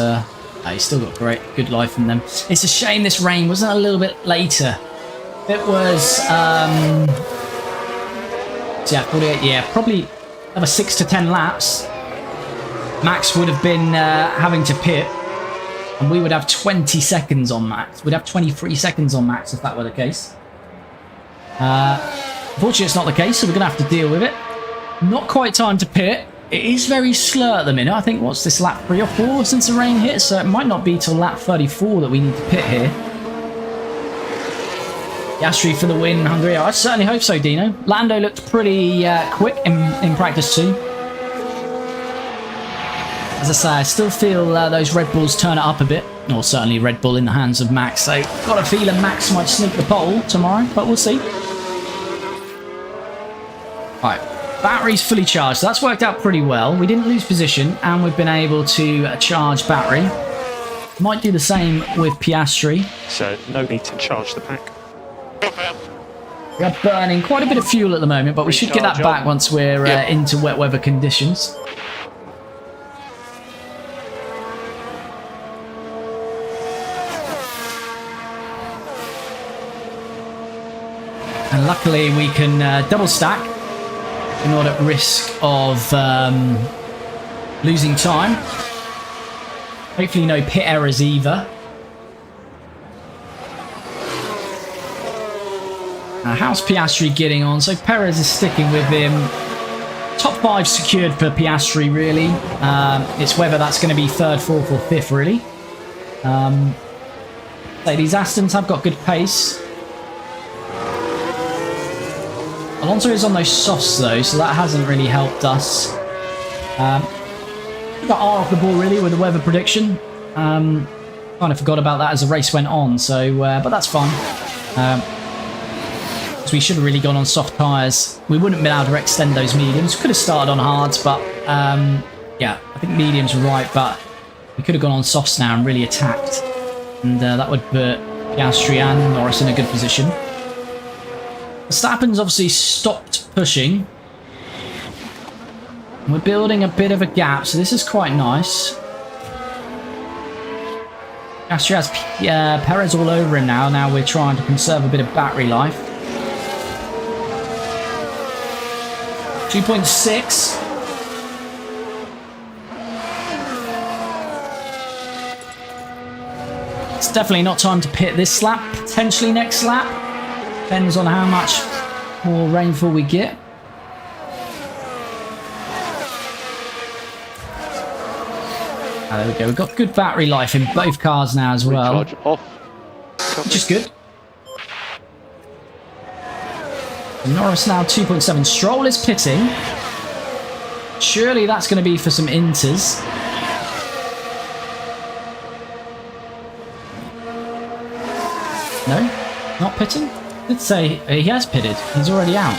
he's still got good life in them. It's a shame this rain wasn't a little bit later. It was, yeah, 48, yeah, probably another 6 to 10 laps. Max would have been having to pit, and we would have 20 seconds on Max. We'd have 23 seconds on Max if that were the case. Unfortunately, it's not the case, so we're going to have to deal with it. Not quite time to pit. It is very slow at the minute. I think, what's this, lap 3 or 4 since the rain hit? So it might not be till lap 34 that we need to pit here. Piastri for the win, Hungary. I certainly hope so, Dino. Lando looked pretty quick in practice too. As I say, I still feel those Red Bulls turn it up a bit. Or certainly Red Bull in the hands of Max. So got a feeling Max might sneak the pole tomorrow, but we'll see. Right, battery's fully charged. So that's worked out pretty well. We didn't lose position, and we've been able to charge battery. Might do the same with Piastri. So no need to charge the pack. We are burning quite a bit of fuel at the moment, but we should get that back once we're into wet weather conditions. And luckily we can double stack. We're not at risk of losing time. Hopefully no pit errors either. How's Piastri getting on? So Perez is sticking with him. Top 5 secured for Piastri, really. It's whether that's going to be 3rd, 4th or 5th, really. So these Astons have got good pace. Alonso is on those softs though, so that hasn't really helped us. We got R off the ball really with the weather prediction. Kind of forgot about that as the race went on, so but that's fine. So we should have really gone on soft tyres. We wouldn't have been able to extend those mediums. Could have started on hards, but yeah, I think mediums were right, but we could have gone on softs now and really attacked. And that would put Piastri and Norris in a good position. Verstappen's obviously stopped pushing. We're building a bit of a gap, so this is quite nice. Piastri has Perez all over him now. Now we're trying to conserve a bit of battery life. 2.6. It's definitely not time to pit this lap. Potentially next lap. Depends on how much more rainfall we get. There we go. We've got good battery life in both cars now as well. Recharge off. Which is good. Norris now 2.7. Stroll is pitting. Surely that's going to be for some inters. No? Not pitting? Did say he has pitted. He's already out.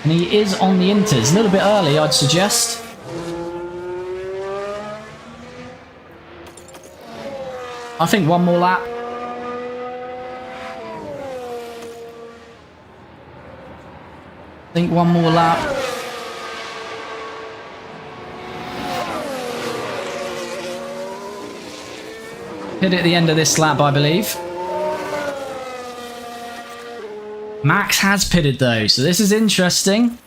And he is on the inters. A little bit early, I'd suggest. I think one more lap. I think one more lap. Hit at the end of this lap, I believe. Max has pitted though, so this is interesting.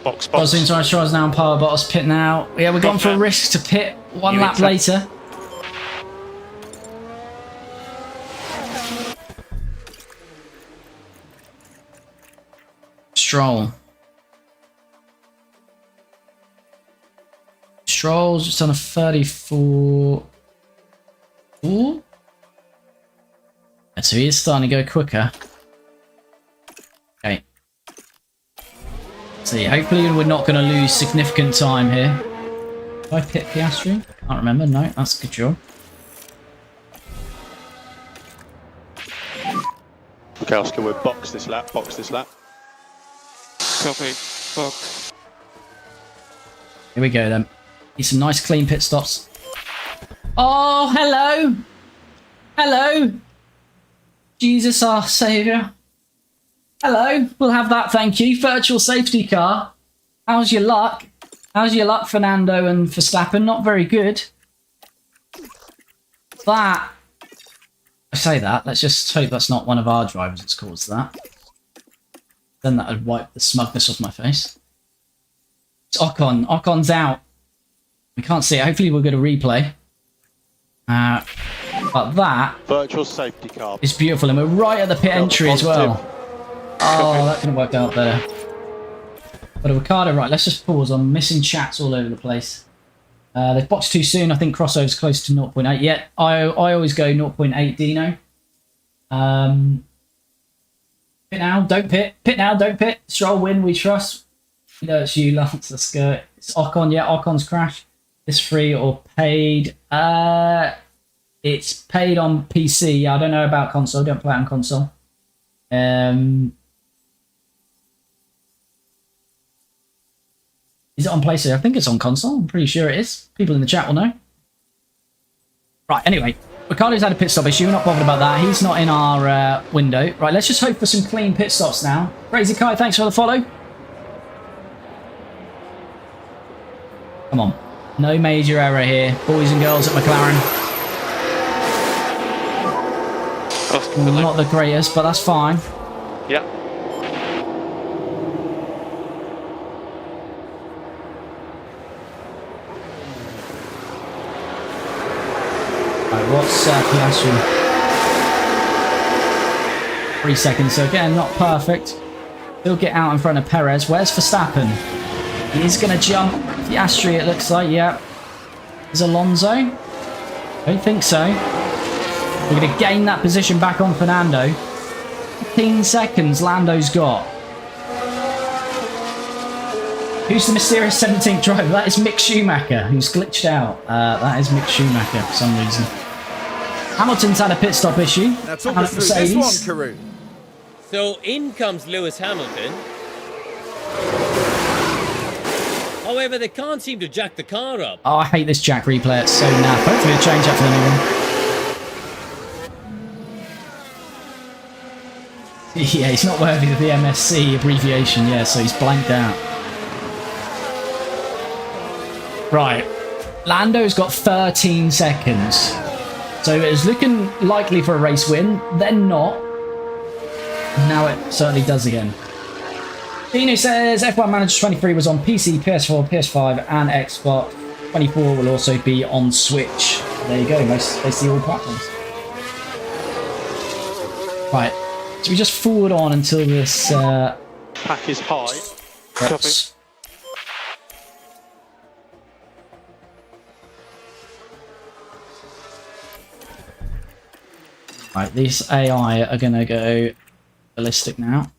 Box. Bossing tries now on power bottles, pit now. Yeah, we're going for a risk to pit one lap later. Stroll's just on a 34. Ooh. So he is starting to go quicker. Okay. See, hopefully we're not going to lose significant time here. Did I pit Piastri? Can't remember. No, that's a good job. Okay, Oscar, we'll box this lap. Copy. Box. Here we go then. Need some nice clean pit stops. Oh, hello! Hello! Jesus, our saviour. Hello, we'll have that, thank you. Virtual safety car. How's your luck? How's your luck, Fernando and Verstappen? Not very good. That I say that. Let's just hope that's not one of our drivers that's caused that. Then that would wipe the smugness off my face. It's Ocon. Ocon's out. We can't see it. Hopefully we'll get a replay. But that Virtual safety car. is beautiful. And we're right at the pit entry as well. Oh, that could have worked out better. But a Ricardo, right, let's just pause. I'm missing chats all over the place. They've boxed too soon. I think crossover's close to 0.8. Yeah, I always go 0.8 Dino. Pit now, don't pit. Pit now, don't pit. Stroll win, we trust. No, it's you, Lance. Let's go. It's Ocon. Yeah, Ocon's crash. It's free or paid. It's paid on PC. Yeah, I don't know about console. Don't play it on console. Is it on PlayStation? I think it's on console. I'm pretty sure it is. People in the chat will know. Right, anyway. Ricardo's had a pit stop issue. We're not bothered about that. He's not in our window. Right, let's just hope for some clean pit stops now. Crazy Kai, thanks for the follow. Come on. No major error here. Boys and girls at McLaren. Not the greatest, but that's fine. Yeah. What's Piastri? 3 seconds, so again, not perfect. He'll get out in front of Perez. Where's Verstappen? He's going to jump Piastri, it looks like, yeah. Is Alonso? Don't think so. We're going to gain that position back on Fernando. 15 seconds Lando's got. Who's the mysterious 17th driver? That is Mick Schumacher, who's glitched out. That is Mick Schumacher for some reason. Hamilton's had a pit stop issue. Now talk us through this one, Karun. So in comes Lewis Hamilton. However, they can't seem to jack the car up. Oh, I hate this jack replay. It's so naff. Hopefully it'll change up for the new one. Yeah, he's not worthy of the MSC abbreviation. Yeah, so he's blanked out. Right. Lando's got 13 seconds. So it was looking likely for a race win, then not. Now it certainly does again. Dino says F1 Manager 23 was on PC, PS4, PS5 and Xbox. 24 will also be on Switch. There you go, basically all platforms. Right, so we just forward on until this... Pack is high. Copy. Right, these AI are going to go ballistic now.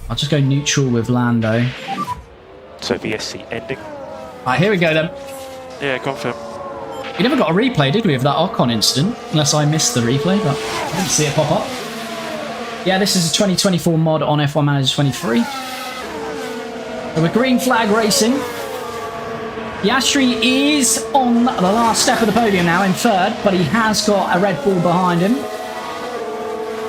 I'll just go neutral with Lando. So VSC ending. Right, here we go then. Yeah, confirm. We never got a replay, did we, of that Ocon incident? Unless I missed the replay, but I didn't see it pop up. Yeah, this is a 2024 mod on F1 Manager 23. So we're green flag racing. Piastri is on the last step of the podium now in third, but he has got a Red Bull behind him,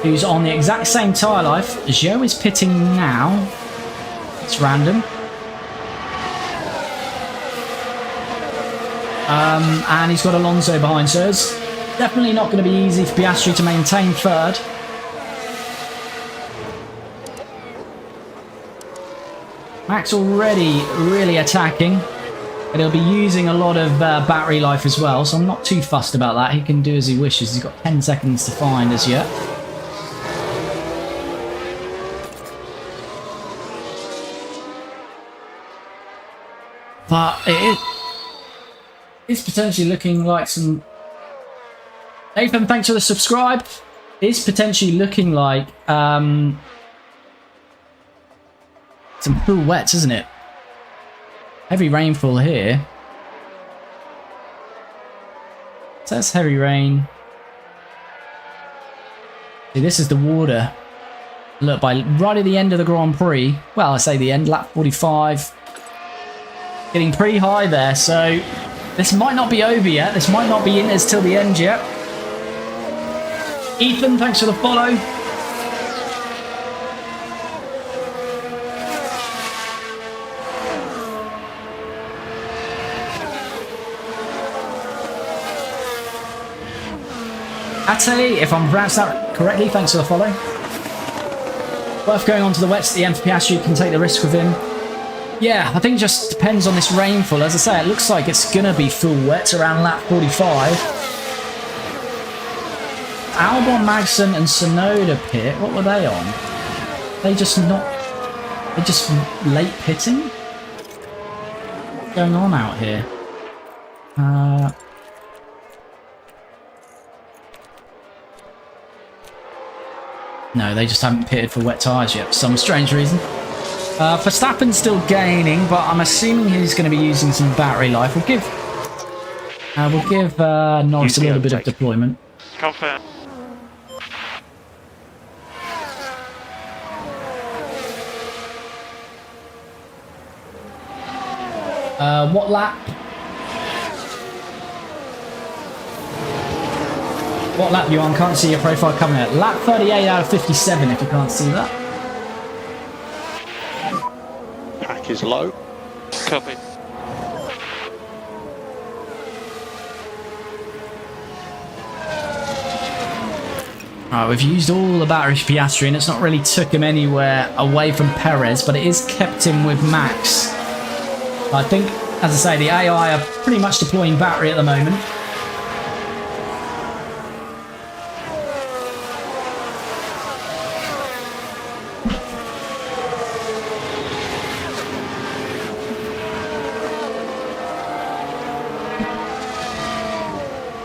who's on the exact same tyre life. Joe is pitting now. It's random. And he's got Alonso behind, so it's definitely not going to be easy for Piastri to maintain third. Max already really attacking. But he'll be using a lot of battery life as well, so I'm not too fussed about that. He can do as he wishes. He's got 10 seconds to find as yet. But it is potentially looking like some... Nathan, thanks for the subscribe. It is potentially looking like some full wets, isn't it? Heavy rainfall here. So that's heavy rain. See, this is the water. Look, by right at the end of the Grand Prix. Well, I say the end, lap 45. Getting pretty high there, so this might not be over yet. This might not be in as till the end yet. Ethan, thanks for the follow. Ate, if I'm pronounced that correctly, thanks for the follow. Worth going on to the wets at the end for Piastri. You can take the risk with him. Yeah, I think it just depends on this rainfall. As I say, it looks like it's going to be full wet around lap 45. Albon, Magnussen and Sonoda pit. What were they on? They just late pitting? What's going on out here? No, they just haven't pitted for wet tyres yet for some strange reason. Verstappen's still gaining, but I'm assuming he's going to be using some battery life. We'll give Norris a little bit of deployment. Confirm. What lap? What lap you on? Can't see your profile coming out. Lap 38 out of 57 if you can't see that. Pack is low. Copy. Alright, we've used all the batteries for Piastri and it's not really took him anywhere away from Perez, but it is kept him with Max. I think, as I say, the AI are pretty much deploying battery at the moment.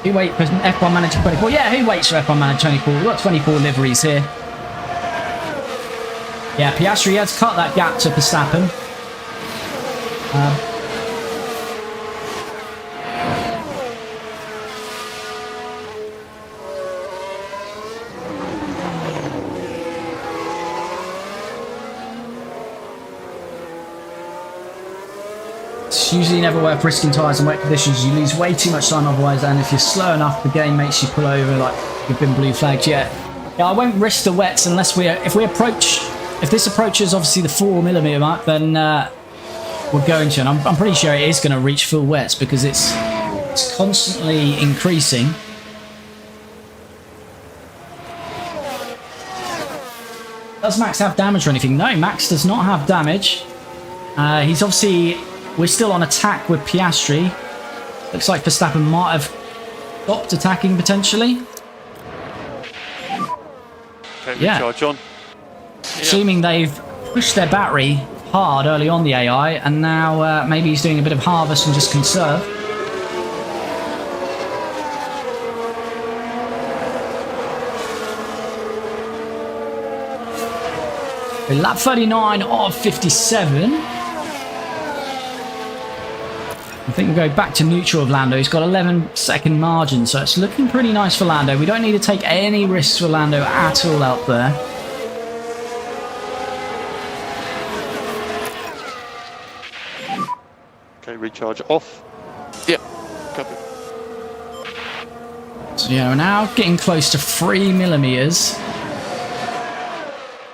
Who wait for F1 Manager 24? Yeah, who waits for F1 Manager 24? We've got 24 liveries here. Yeah, Piastri has cut that gap to Verstappen. It's usually never worth risking tyres in wet conditions. You lose way too much time otherwise, and if you're slow enough, the game makes you pull over like you've been blue flagged yet. Yeah, I won't risk the wets unless if this approaches obviously the 4mm mark, then we're going to, and I'm pretty sure it is going to reach full wets because it's constantly increasing. Does Max have damage or anything? No, Max does not have damage. He's obviously... We're still on attack with Piastri. Looks like Verstappen might have stopped attacking potentially. Okay, Yeah. recharge on. Assuming they've pushed their battery hard early on, the AI, and now maybe he's doing a bit of harvest and just conserve. Lap 39 of 57. I think we'll go back to neutral of Lando. He's got 11-second margin, so it's looking pretty nice for Lando. We don't need to take any risks for Lando at all out there. Okay, recharge off. Yep. Copy. So yeah, we're now getting close to 3mm.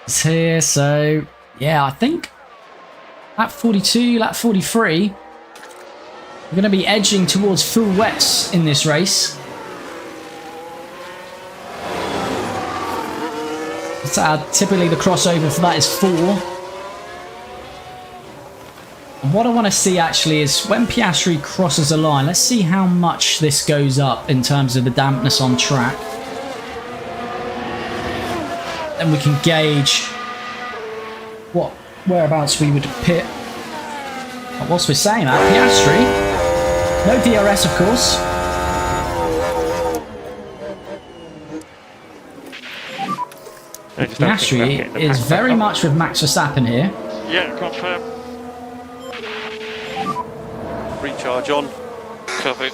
It's here, so yeah, I think lap 42, lap 43. We're going to be edging towards full wets in this race. Typically the crossover for that is 4. And what I want to see actually is when Piastri crosses a line, let's see how much this goes up in terms of the dampness on track. Then we can gauge whereabouts we would pit. But whilst we're saying that, Piastri... No DRS, of course. Piastri is very much with Max Verstappen here. Yeah, confirm. Recharge on. Copy.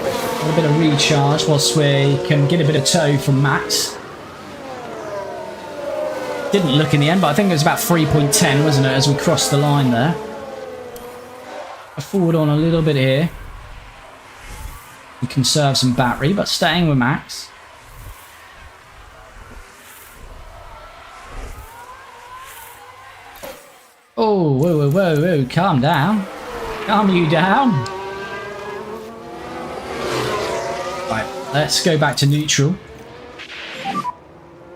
A little bit of recharge whilst we can get a bit of tow from Max. Didn't look in the end, but I think it was about 3.10, wasn't it, as we crossed the line there. Forward on a little bit here. We conserve some battery, but staying with Max. Oh, whoa, whoa, whoa, whoa, calm down. Calm you down. Let's go back to neutral.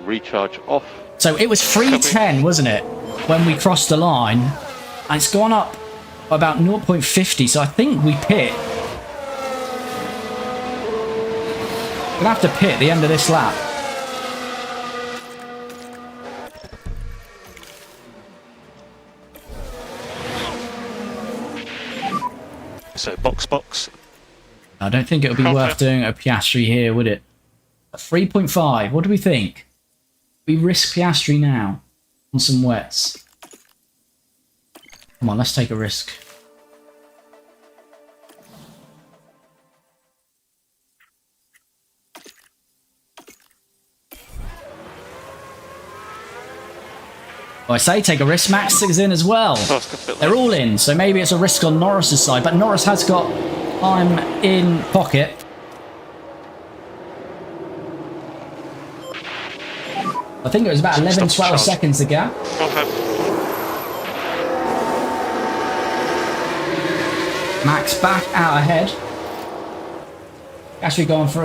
Recharge off. So it was 310, wasn't it, when we crossed the line? And it's gone up by about 0.50, so I think we pit. We're going to have to pit the end of this lap. So box. I don't think it would be worth doing a Piastri here, would it? At 3.5, what do we think? We risk Piastri now on some wets. Come on, let's take a risk. Well, I say take a risk. Max is in as well. They're all in, so maybe it's a risk on Norris's side, but Norris has got time in pocket. I think it was about 11, 12 seconds the gap. Max back out ahead. Piastri going for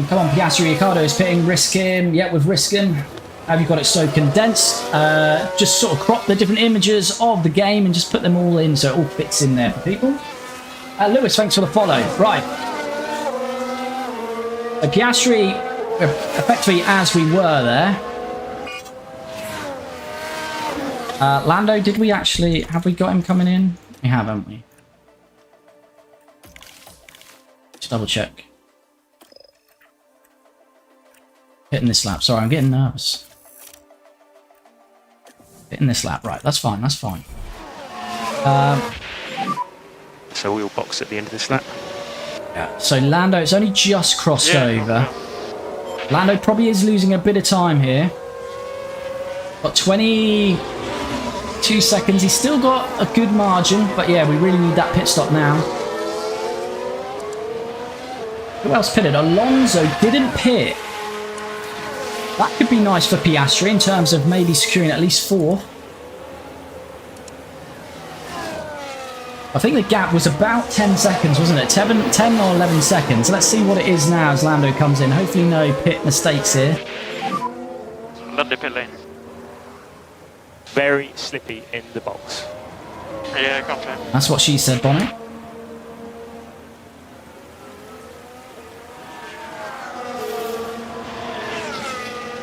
come on, Piastri. Ricciardo is pitting, risk him. Yep, we've risked him. Have you got it so condensed? Just sort of crop the different images of the game and just put them all in so it all fits in there for people. Lewis, thanks for the follow. Right. Piastri, effectively as we were there. Lando, did we actually... Have we got him coming in? We have, haven't we? Just double check. Hitting this lap. Sorry, I'm getting nervous. Hitting this lap. Right, that's fine, that's fine. So we'll box at the end of this lap. Yeah, so Lando, it's only just crossed over. Lando probably is losing a bit of time here. Got 22 seconds. He's still got a good margin, but yeah, we really need that pit stop now. Who else pitted? Alonso didn't pit. That could be nice for Piastri in terms of maybe securing at least 4. I think the gap was about 10 seconds, wasn't it? 10 or 11 seconds. Let's see what it is now as Lando comes in. Hopefully no pit mistakes here. Lando pit lane. Very slippy in the box. Yeah, confirm. That's what she said, Bonnie.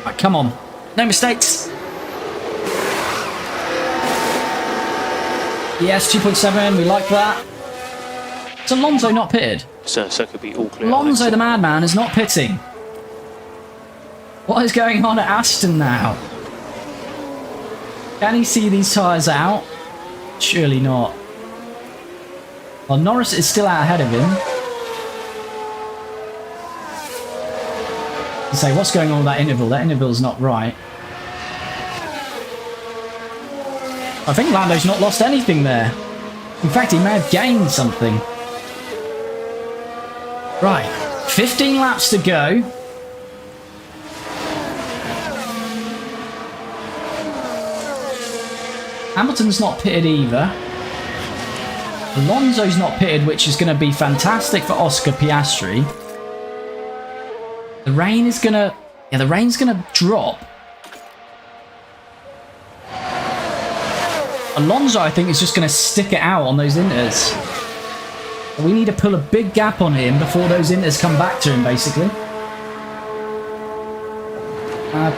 Right, come on. No mistakes. Yes, 2.7. We like that. Is Alonso not pitted? So could be all clear. Alonso the madman is not pitting. What is going on at Aston now? Can he see these tyres out? Surely not. Well, Norris is still out ahead of him. You say, what's going on with that interval? That interval's not right. I think Lando's not lost anything there. In fact, he may have gained something. Right, 15 laps to go. Hamilton's not pitted either. Alonso's not pitted, which is going to be fantastic for Oscar Piastri. The rain is going to... Yeah, the rain's going to drop. Alonso, I think, is just going to stick it out on those inters. We need to pull a big gap on him before those inters come back to him, basically.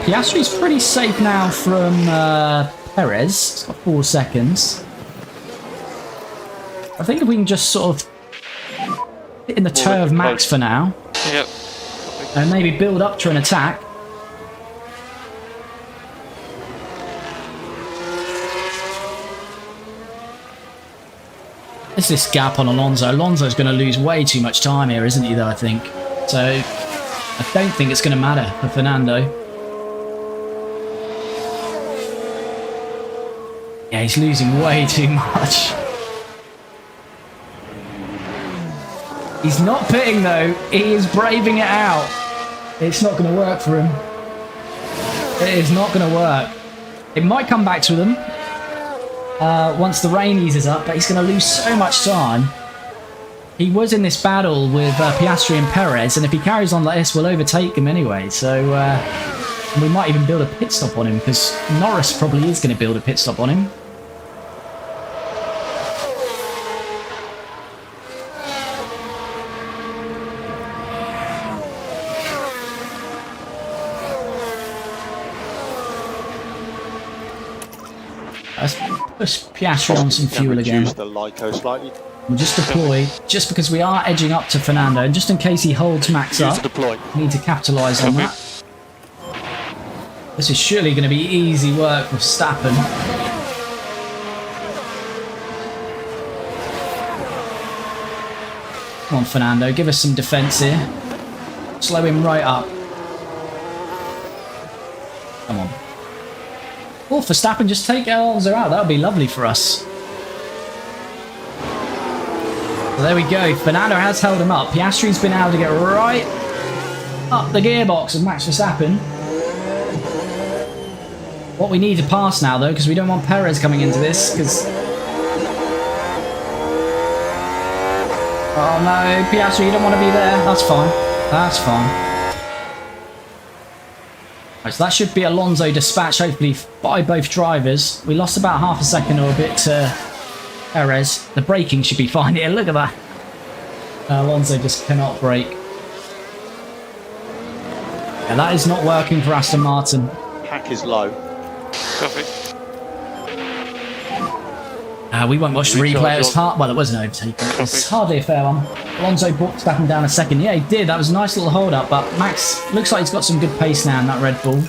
Piastri's pretty safe now from Perez. It's got 4 seconds. I think if we can just sort of hit in the toe of Max for now. Yep. And maybe build up to an attack. There's this gap on Alonso. Alonso's going to lose way too much time here, isn't he, though, I think. So, I don't think it's going to matter for Fernando. Yeah, he's losing way too much. He's not pitting, though. He is braving it out. It's not going to work for him. It is not going to work. It might come back to them. Once the rain eases up, but he's going to lose so much time. he was in this battle with Piastri and Perez, and if he carries on like this, we'll overtake him anyway. So we might even build a pit stop on him, because Norris probably is going to build a pit stop on him. Let's push Piastri on some fuel again. Reduce the LICO slightly. We'll just deploy, just because we are edging up to Fernando, and just in case he holds Max Use up, deploy. we need to capitalise on that. This is surely going to be easy work with Verstappen. Come on, Fernando, give us some defence here. Slow him right up. Come on. Oh, Verstappen, just take Alonso out. That would be lovely for us. So there we go. Fernando has held him up. Piastri's been able to get right up the gearbox of Max Verstappen. What we need to pass now, though, because we don't want Perez coming into this, because... Oh no, Piastri, you don't want to be there. That's fine. That's fine. Right, so that should be Alonso dispatched, hopefully, by both drivers. We lost about half a second or a bit to Perez. The braking should be fine here. Look at that. Alonso just cannot brake. Yeah, that is not working for Aston Martin. Pack is low. Copy. We won't watch the replay. It was hard. Well, it wasn't overtaken. It's hardly a fair one. Alonso brought Verstappen down a second. Yeah, he did. That was a nice little hold up. But Max looks like he's got some good pace now in that Red Bull.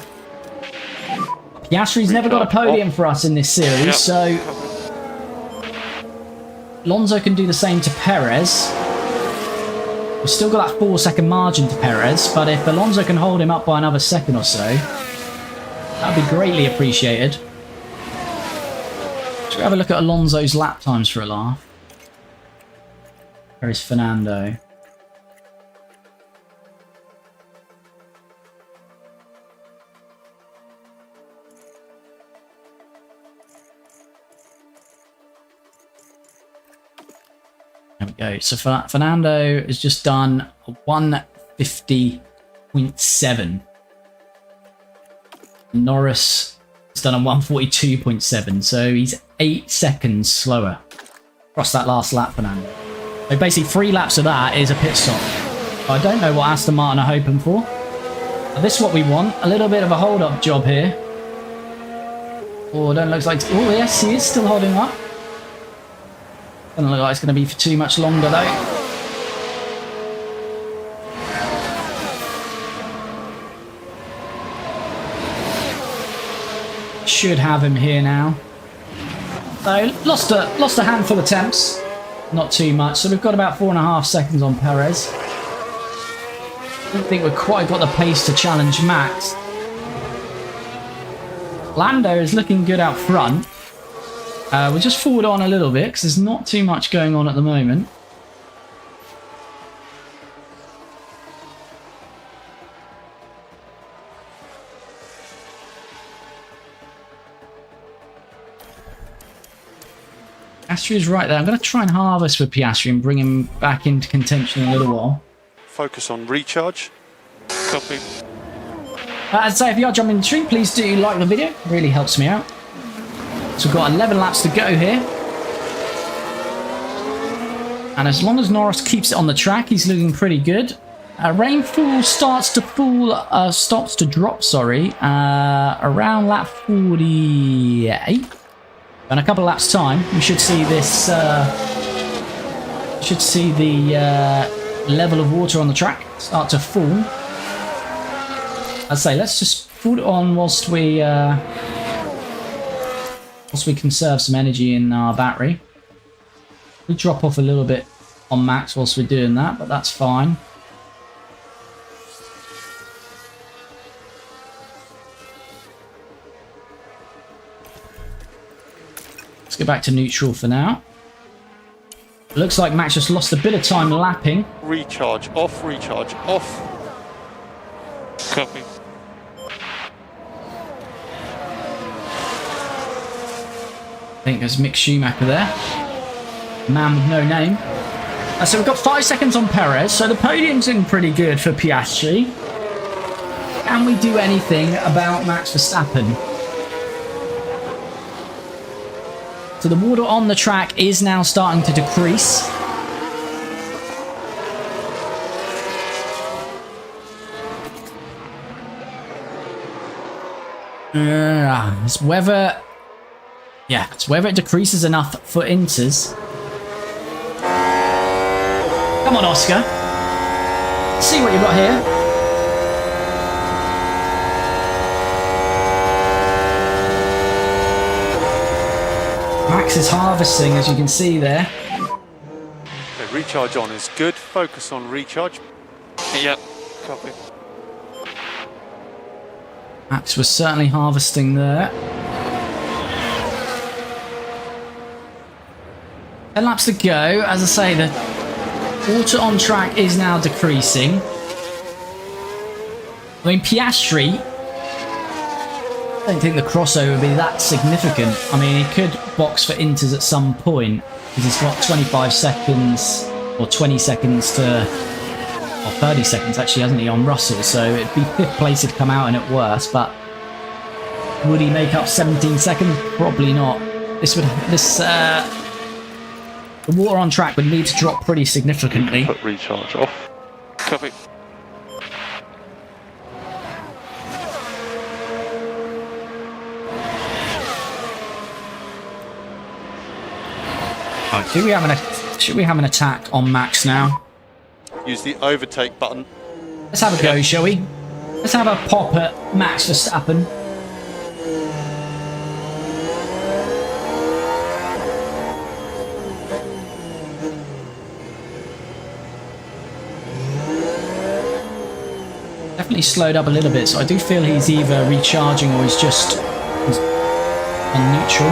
Piastri's never got a podium for us in this series, so Alonso can do the same to Perez. We've still got that 4-second margin to Perez, but if Alonso can hold him up by another second or so, that would be greatly appreciated. Should we have a look at Alonso's lap times for a laugh? Where is Fernando? There we go. So Fernando has just done a 150.7. Norris has done a 142.7. So he's 8 seconds slower across that last lap, Fernando. So basically 3 laps of that is a pit stop. I don't know what Aston Martin are hoping for. But this is what we want. A little bit of a hold-up job here. Oh, don't look like... Oh, yes, he is still holding up. Doesn't look like it's going to be for too much longer, though. Should have him here now. So, lost a handful of attempts. Not too much. So we've got about 4.5 seconds on Perez. Don't think we've quite got the pace to challenge Max. Lando is looking good out front. We'll just forward on a little bit because there's not too much going on at the moment. Piastri is right there. I'm going to try and harvest with Piastri and bring him back into contention in a little while. Focus on recharge. Copy. I'd say if you are jumping in the stream, please do like the video. It really helps me out. So we've got 11 laps to go here. And as long as Norris keeps it on the track, he's looking pretty good. Rainfall starts to drop, around lap 48. In a couple of laps' time, we should see this. Should see the level of water on the track start to fall. I'd say let's just put it on whilst we conserve some energy in our battery. We drop off a little bit on max whilst we're doing that, but that's fine. Let's go back to neutral for now. Looks like Max just lost a bit of time lapping. Recharge off, recharge off. Copy. I think there's Mick Schumacher there. Man with no name. So we've got 5 seconds on Perez, so the podium's looking pretty good for Piastri. Can we do anything about Max Verstappen? So the water on the track is now starting to decrease. It's whether... Yeah, it's whether it decreases enough for Inters. Come on, Oscar. See what you've got here. Max is harvesting, as you can see there. The recharge on is good. Focus on recharge. Yep, copy. Max was certainly harvesting there. 10 laps to go. As I say, the water on track is now decreasing. I mean, Piastri, I don't think the crossover would be that significant. I mean, he could box for Inters at some point, because he's got 25 seconds, or 20 seconds to, or 30 seconds actually, hasn't he, on Russell, so it'd be 5th place he'd come out in at worst, but would he make up 17 seconds? Probably not. The water on track would need to drop pretty significantly. Put recharge off. Copy. Should we have an attack on Max now? Use the overtake button. Let's have a go, shall we? Let's have a pop at Max Verstappen. Definitely slowed up a little bit, so I do feel he's either recharging or he's just on neutral.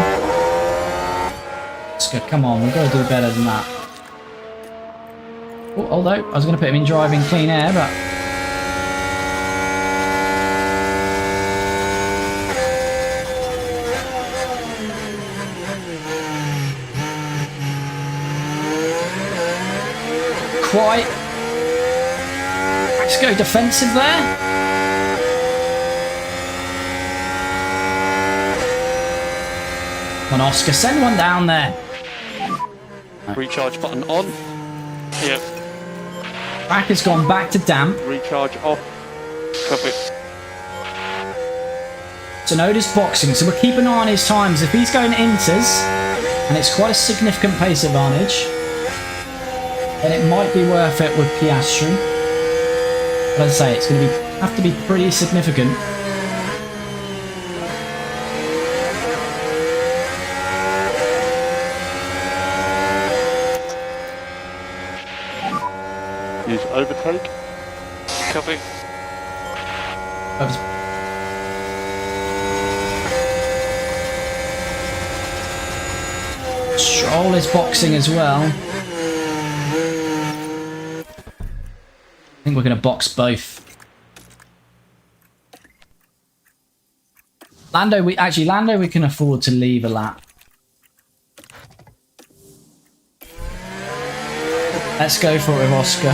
Let's go, come on, we've got to do better than that. Oh, although, I was going to put him in driving clean air, but... Quite. Let's go defensive there. Come on, Oscar, send one down there. Recharge button on. Yep, Track has gone back to damp. Recharge off. copy. Tsunoda's boxing, so we'll keep an eye on his times. If he's going Inters, and it's quite a significant pace advantage, then it might be worth it with Piastri. But as I say, it's going to have to be pretty significant. Use overtake. Copy. Stroll is boxing as well. I think we're going to box both. Lando, we can afford to leave a lap. Let's go for it with Oscar.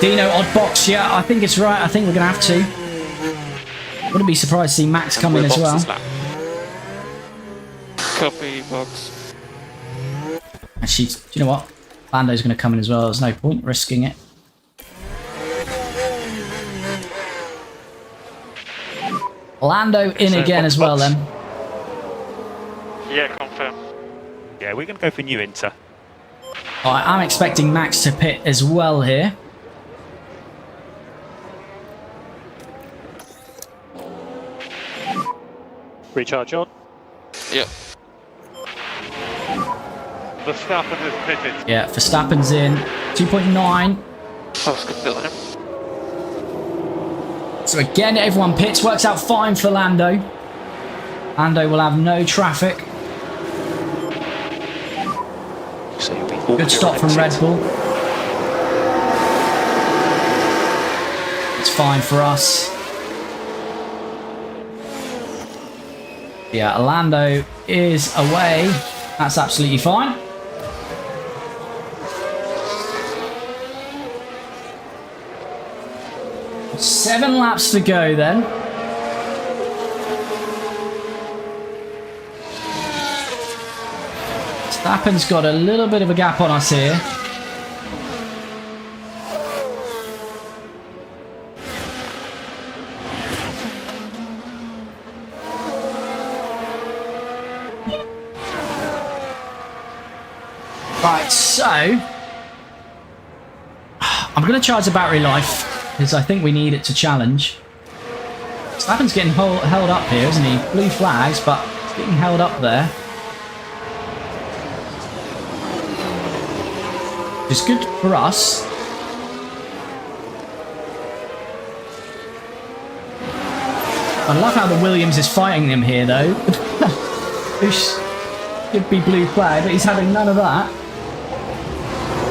Dino, odd box. Yeah, I think it's right. I think we're going to have to. Wouldn't be surprised to see Max come in as well. Copy, box. Actually, do you know what? Lando's going to come in as well. There's no point risking it. Lando in again as well then. Yeah, confirm. Yeah, we're going to go for new Inter. Alright, I'm expecting Max to pit as well here. Recharge on. Yep. Verstappen is pitted. Yeah, Verstappen's in. 2.9. Oscar still in. So again, everyone pits. Works out fine for Lando. Lando will have no traffic. So Good stop from Red Bull. It's fine for us. Yeah, Lando is away. That's absolutely fine. 7 laps to go then. Verstappen's got a little bit of a gap on us here. Right, so I'm going to charge the battery life because I think we need it to challenge. Verstappen's getting held up here, isn't he? Blue flags, but he's getting held up there. Which is good for us. I love how the Williams is fighting them here, though. Which should be blue flag, but he's having none of that.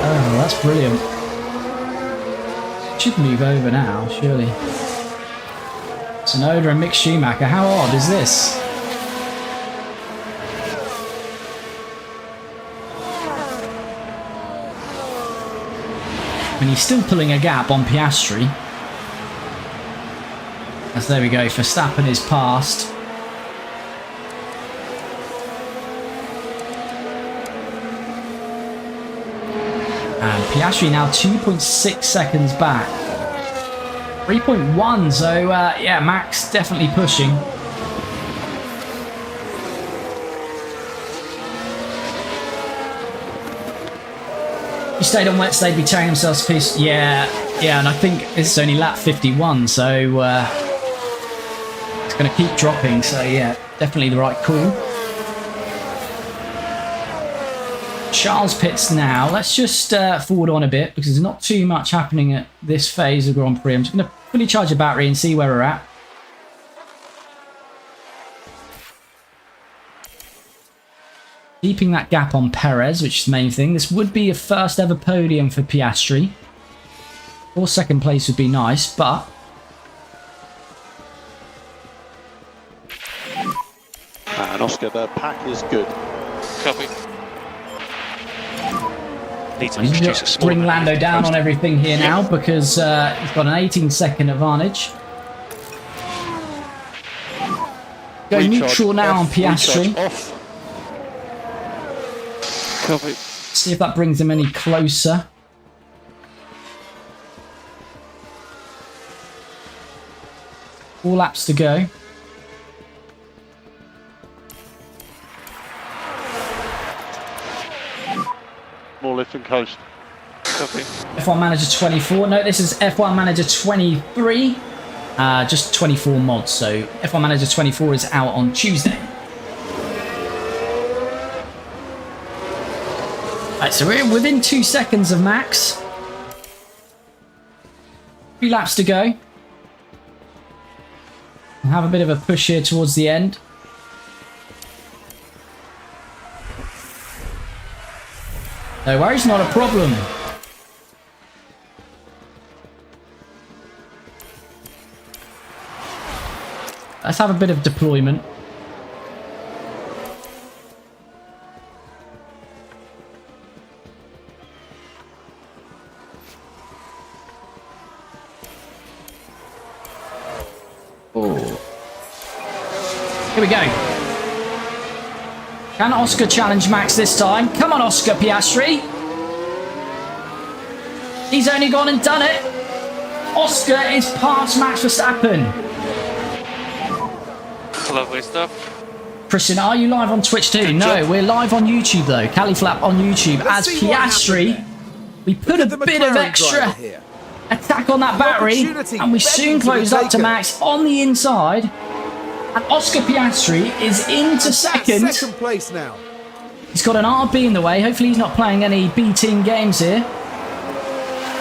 Oh, that's brilliant. Should move over now, surely. Tsunoda and Mick Schumacher. How odd is this? And he's still pulling a gap on Piastri. As there we go, Verstappen is passed. And Piastri now 2.6 seconds back. 3.1, so yeah, Max definitely pushing. If he stayed on wets, they'd be tearing themselves to pieces. Yeah, and I think this is only lap 51, so it's going to keep dropping. So yeah, definitely the right call. Charles pits now. Let's just forward on a bit because there's not too much happening at this phase of Grand Prix. I'm just going to fully charge the battery and see where we're at. Keeping that gap on Perez, which is the main thing. This would be a first ever podium for Piastri. Or second place would be nice, but... And Oscar, the pack is good. Copy. Need to I need introduce a to small bring Lando down on everything here now because he's got an 18-second advantage. Go Recharge neutral now on off, Piastri. recharge off. Copy. See if that brings him any closer. Four laps to go. More lift and coast. Copy. F1 Manager 24. No, this is F1 Manager 23. Just 24 mods. So F1 Manager 24 is out on Tuesday. Right, so we're within 2 seconds of Max. 3 laps to go. We'll have a bit of a push here towards the end. No worries, not a problem. Let's have a bit of deployment. Here we go. Can Oscar challenge Max this time? Come on, Oscar Piastri. He's only gone and done it. Oscar is past Max Verstappen. Lovely stuff. Christian, are you live on Twitch too? No, we're live on YouTube though. Califlap on YouTube. Let's As see what Piastri, happened we put a The bit of McLaren extra driver here. attack on that battery, opportunity and we begging soon to be close up to taken. Max on the inside. And Oscar Piastri is into second. Second place now. He's got an RB in the way. Hopefully he's not playing any B-team games here.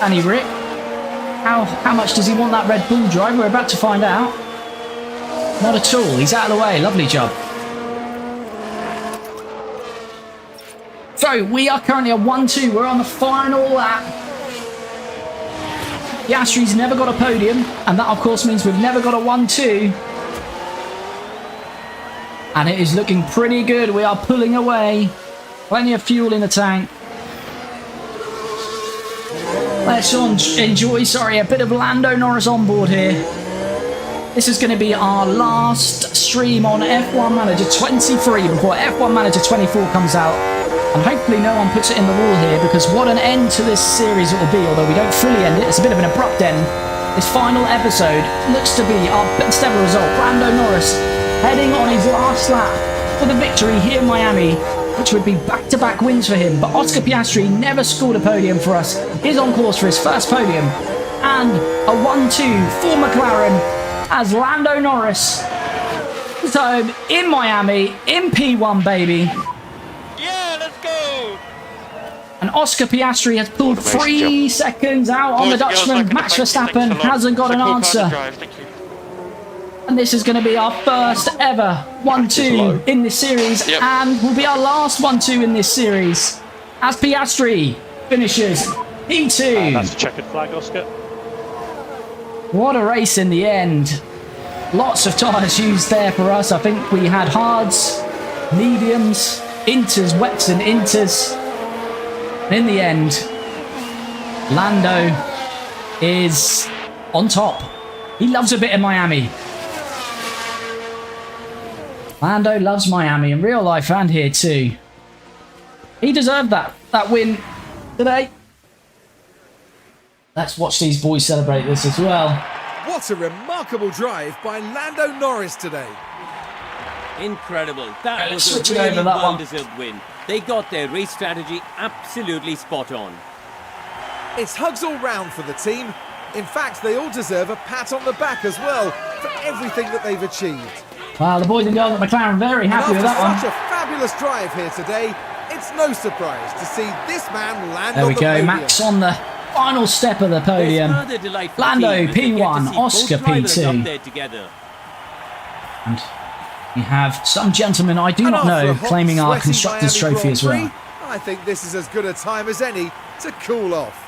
Danny Rick. How much does he want that Red Bull drive? We're about to find out. Not at all. He's out of the way. Lovely job. So we are currently at 1-2. We're on the final lap. Piastri's never got a podium. And that, of course, means we've never got a 1-2. And it is looking pretty good. We are pulling away. Plenty of fuel in the tank. Let's enjoy, sorry, a bit of Lando Norris on board here. This is going to be our last stream on F1 Manager 23 before F1 Manager 24 comes out. And hopefully no one puts it in the wall here, because what an end to this series it will be, although we don't fully end it. It's a bit of an abrupt end. This final episode looks to be our best ever result. Lando Norris heading on his last lap for the victory here in Miami, which would be back-to-back wins for him. But Oscar Piastri never scored a podium for us. He's on course for his first podium. And a 1-2 for McLaren as Lando Norris is home in Miami, in P1, baby. Yeah, let's go! And Oscar Piastri has pulled 3 seconds out on the Dutchman. Max Verstappen hasn't got an answer. And this is going to be our first ever 1-2 in this series, and will be our last 1-2 in this series as Piastri finishes P2. That's a checkered flag, Oscar. What a race in the end. Lots of tyres used there for us. I think we had hards, mediums, inters, wets and inters. And in the end, Lando is on top. He loves a bit of Miami. Lando loves Miami in real life and here too. He deserved that win today. Let's watch these boys celebrate this as well. What a remarkable drive by Lando Norris today. Incredible. That Right, was let's a switch it over really that one. well-deserved win. They got their race strategy absolutely spot on. It's hugs all round for the team. In fact, they all deserve a pat on the back as well for everything that they've achieved. Well, the boys and girls at McLaren very happy And with that after one. such a fabulous drive here today, it's no surprise to see this man land There on we the go, podium. Max on the final step of the podium. There's further delightful Lando team as they get to P1, see Oscar both drivers P2. up there together. And we have some gentlemen I do And not after know a hot, claiming our sweaty constructors Miami trophy as well. Grand Prix, I think this is as good a time as any to cool off.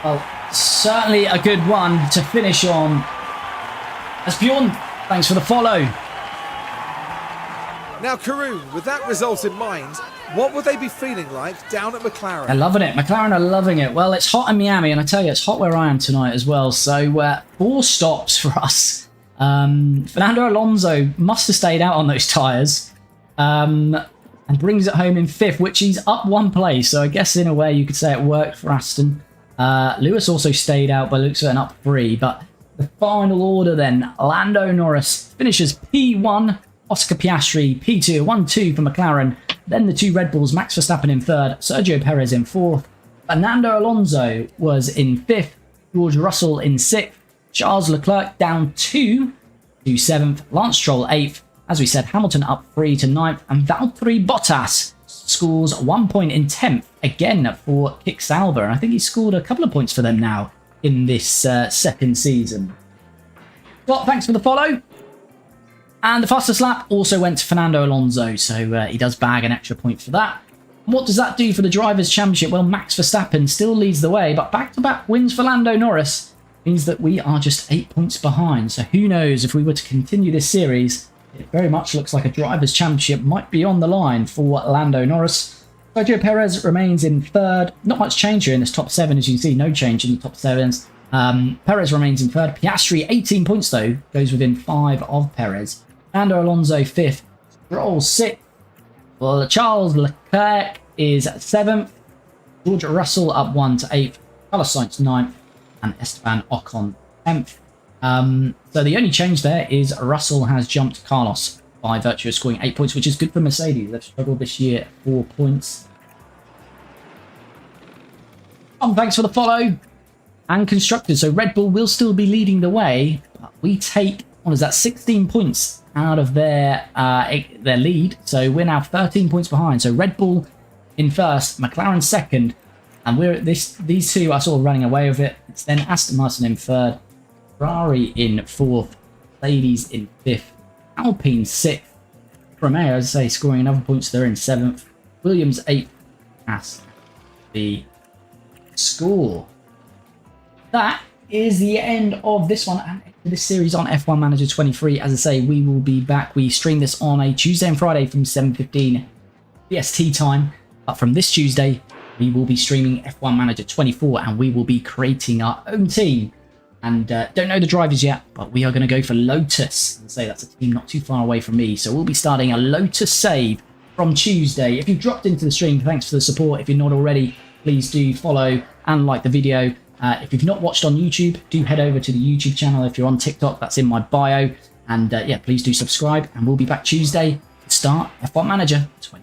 Well, certainly a good one to finish on. As Bjorn, thanks for the follow. Now, Karoon, with that result in mind, what would they be feeling like down at McLaren? They're loving it. McLaren are loving it. Well, it's hot in Miami, and I tell you, it's hot where I am tonight as well. So 4 stops for us. Fernando Alonso must have stayed out on those tyres. And brings it home in 5th, which he's up 1 place. So I guess in a way you could say it worked for Aston. Lewis also stayed out by looks of it and up 3. But the final order then, Lando Norris finishes P1, Oscar Piastri P2, 1-2 for McLaren. Then the 2 Red Bulls, Max Verstappen in 3rd, Sergio Perez in 4th. Fernando Alonso was in 5th, George Russell in 6th, Charles Leclerc down 2 to 7th, Lance Stroll 8th. As we said, Hamilton up 3 to 9th, and Valtteri Bottas scores 1 point in 10th, again for Kick Sauber. And I think he scored a couple of points for them now in this second season. Well, thanks for the follow. And the fastest lap also went to Fernando Alonso, so he does bag an extra point for that. What does that do for the Drivers' Championship? Well, Max Verstappen still leads the way, but back-to-back wins for Lando Norris means that we are just 8 points behind. So who knows, if we were to continue this series, it very much looks like a Drivers' Championship might be on the line for Lando Norris. Sergio Perez remains in 3rd. Not much change here in this top 7, as you can see, no change in the top 7s. Perez remains in 3rd. Piastri, 18 points though, goes within 5 of Perez. Lando Alonso 5th. Stroll 6th. Well, Charles Leclerc is 7th. George Russell up 1 to 8th. Carlos Sainz 9th. And Esteban Ocon 10th. So the only change there is Russell has jumped Carlos by virtue of scoring 8 points, which is good for Mercedes. They've struggled this year at 4 points. Thanks for the follow. And constructors. So Red Bull will still be leading the way, but we take, what is that, 16 points out of their lead. So we're now 13 points behind. So Red Bull in 1st, McLaren 2nd, and we're these two are sort of running away with it. It's then Aston Martin in 3rd, Ferrari in 4th, Mercedes in 5th, Alpine 6th, Romeo, as I say, scoring another points. They're in 7th, Williams 8th, as the score. That is the end of this one and this series on F1 Manager 23. As I say, we will be back. We stream this on a Tuesday and Friday from 7:15 PST time. But from this Tuesday, we will be streaming F1 Manager 24 and we will be creating our own team. And don't know the drivers yet, but we are going to go for Lotus. And say that's a team not too far away from me. So we'll be starting a Lotus save from Tuesday. If you've dropped into the stream, thanks for the support. If you're not already, please do follow and like the video. If you've not watched on YouTube, do head over to the YouTube channel. If you're on TikTok, that's in my bio. And yeah, please do subscribe. And we'll be back Tuesday to start F1 Manager 20.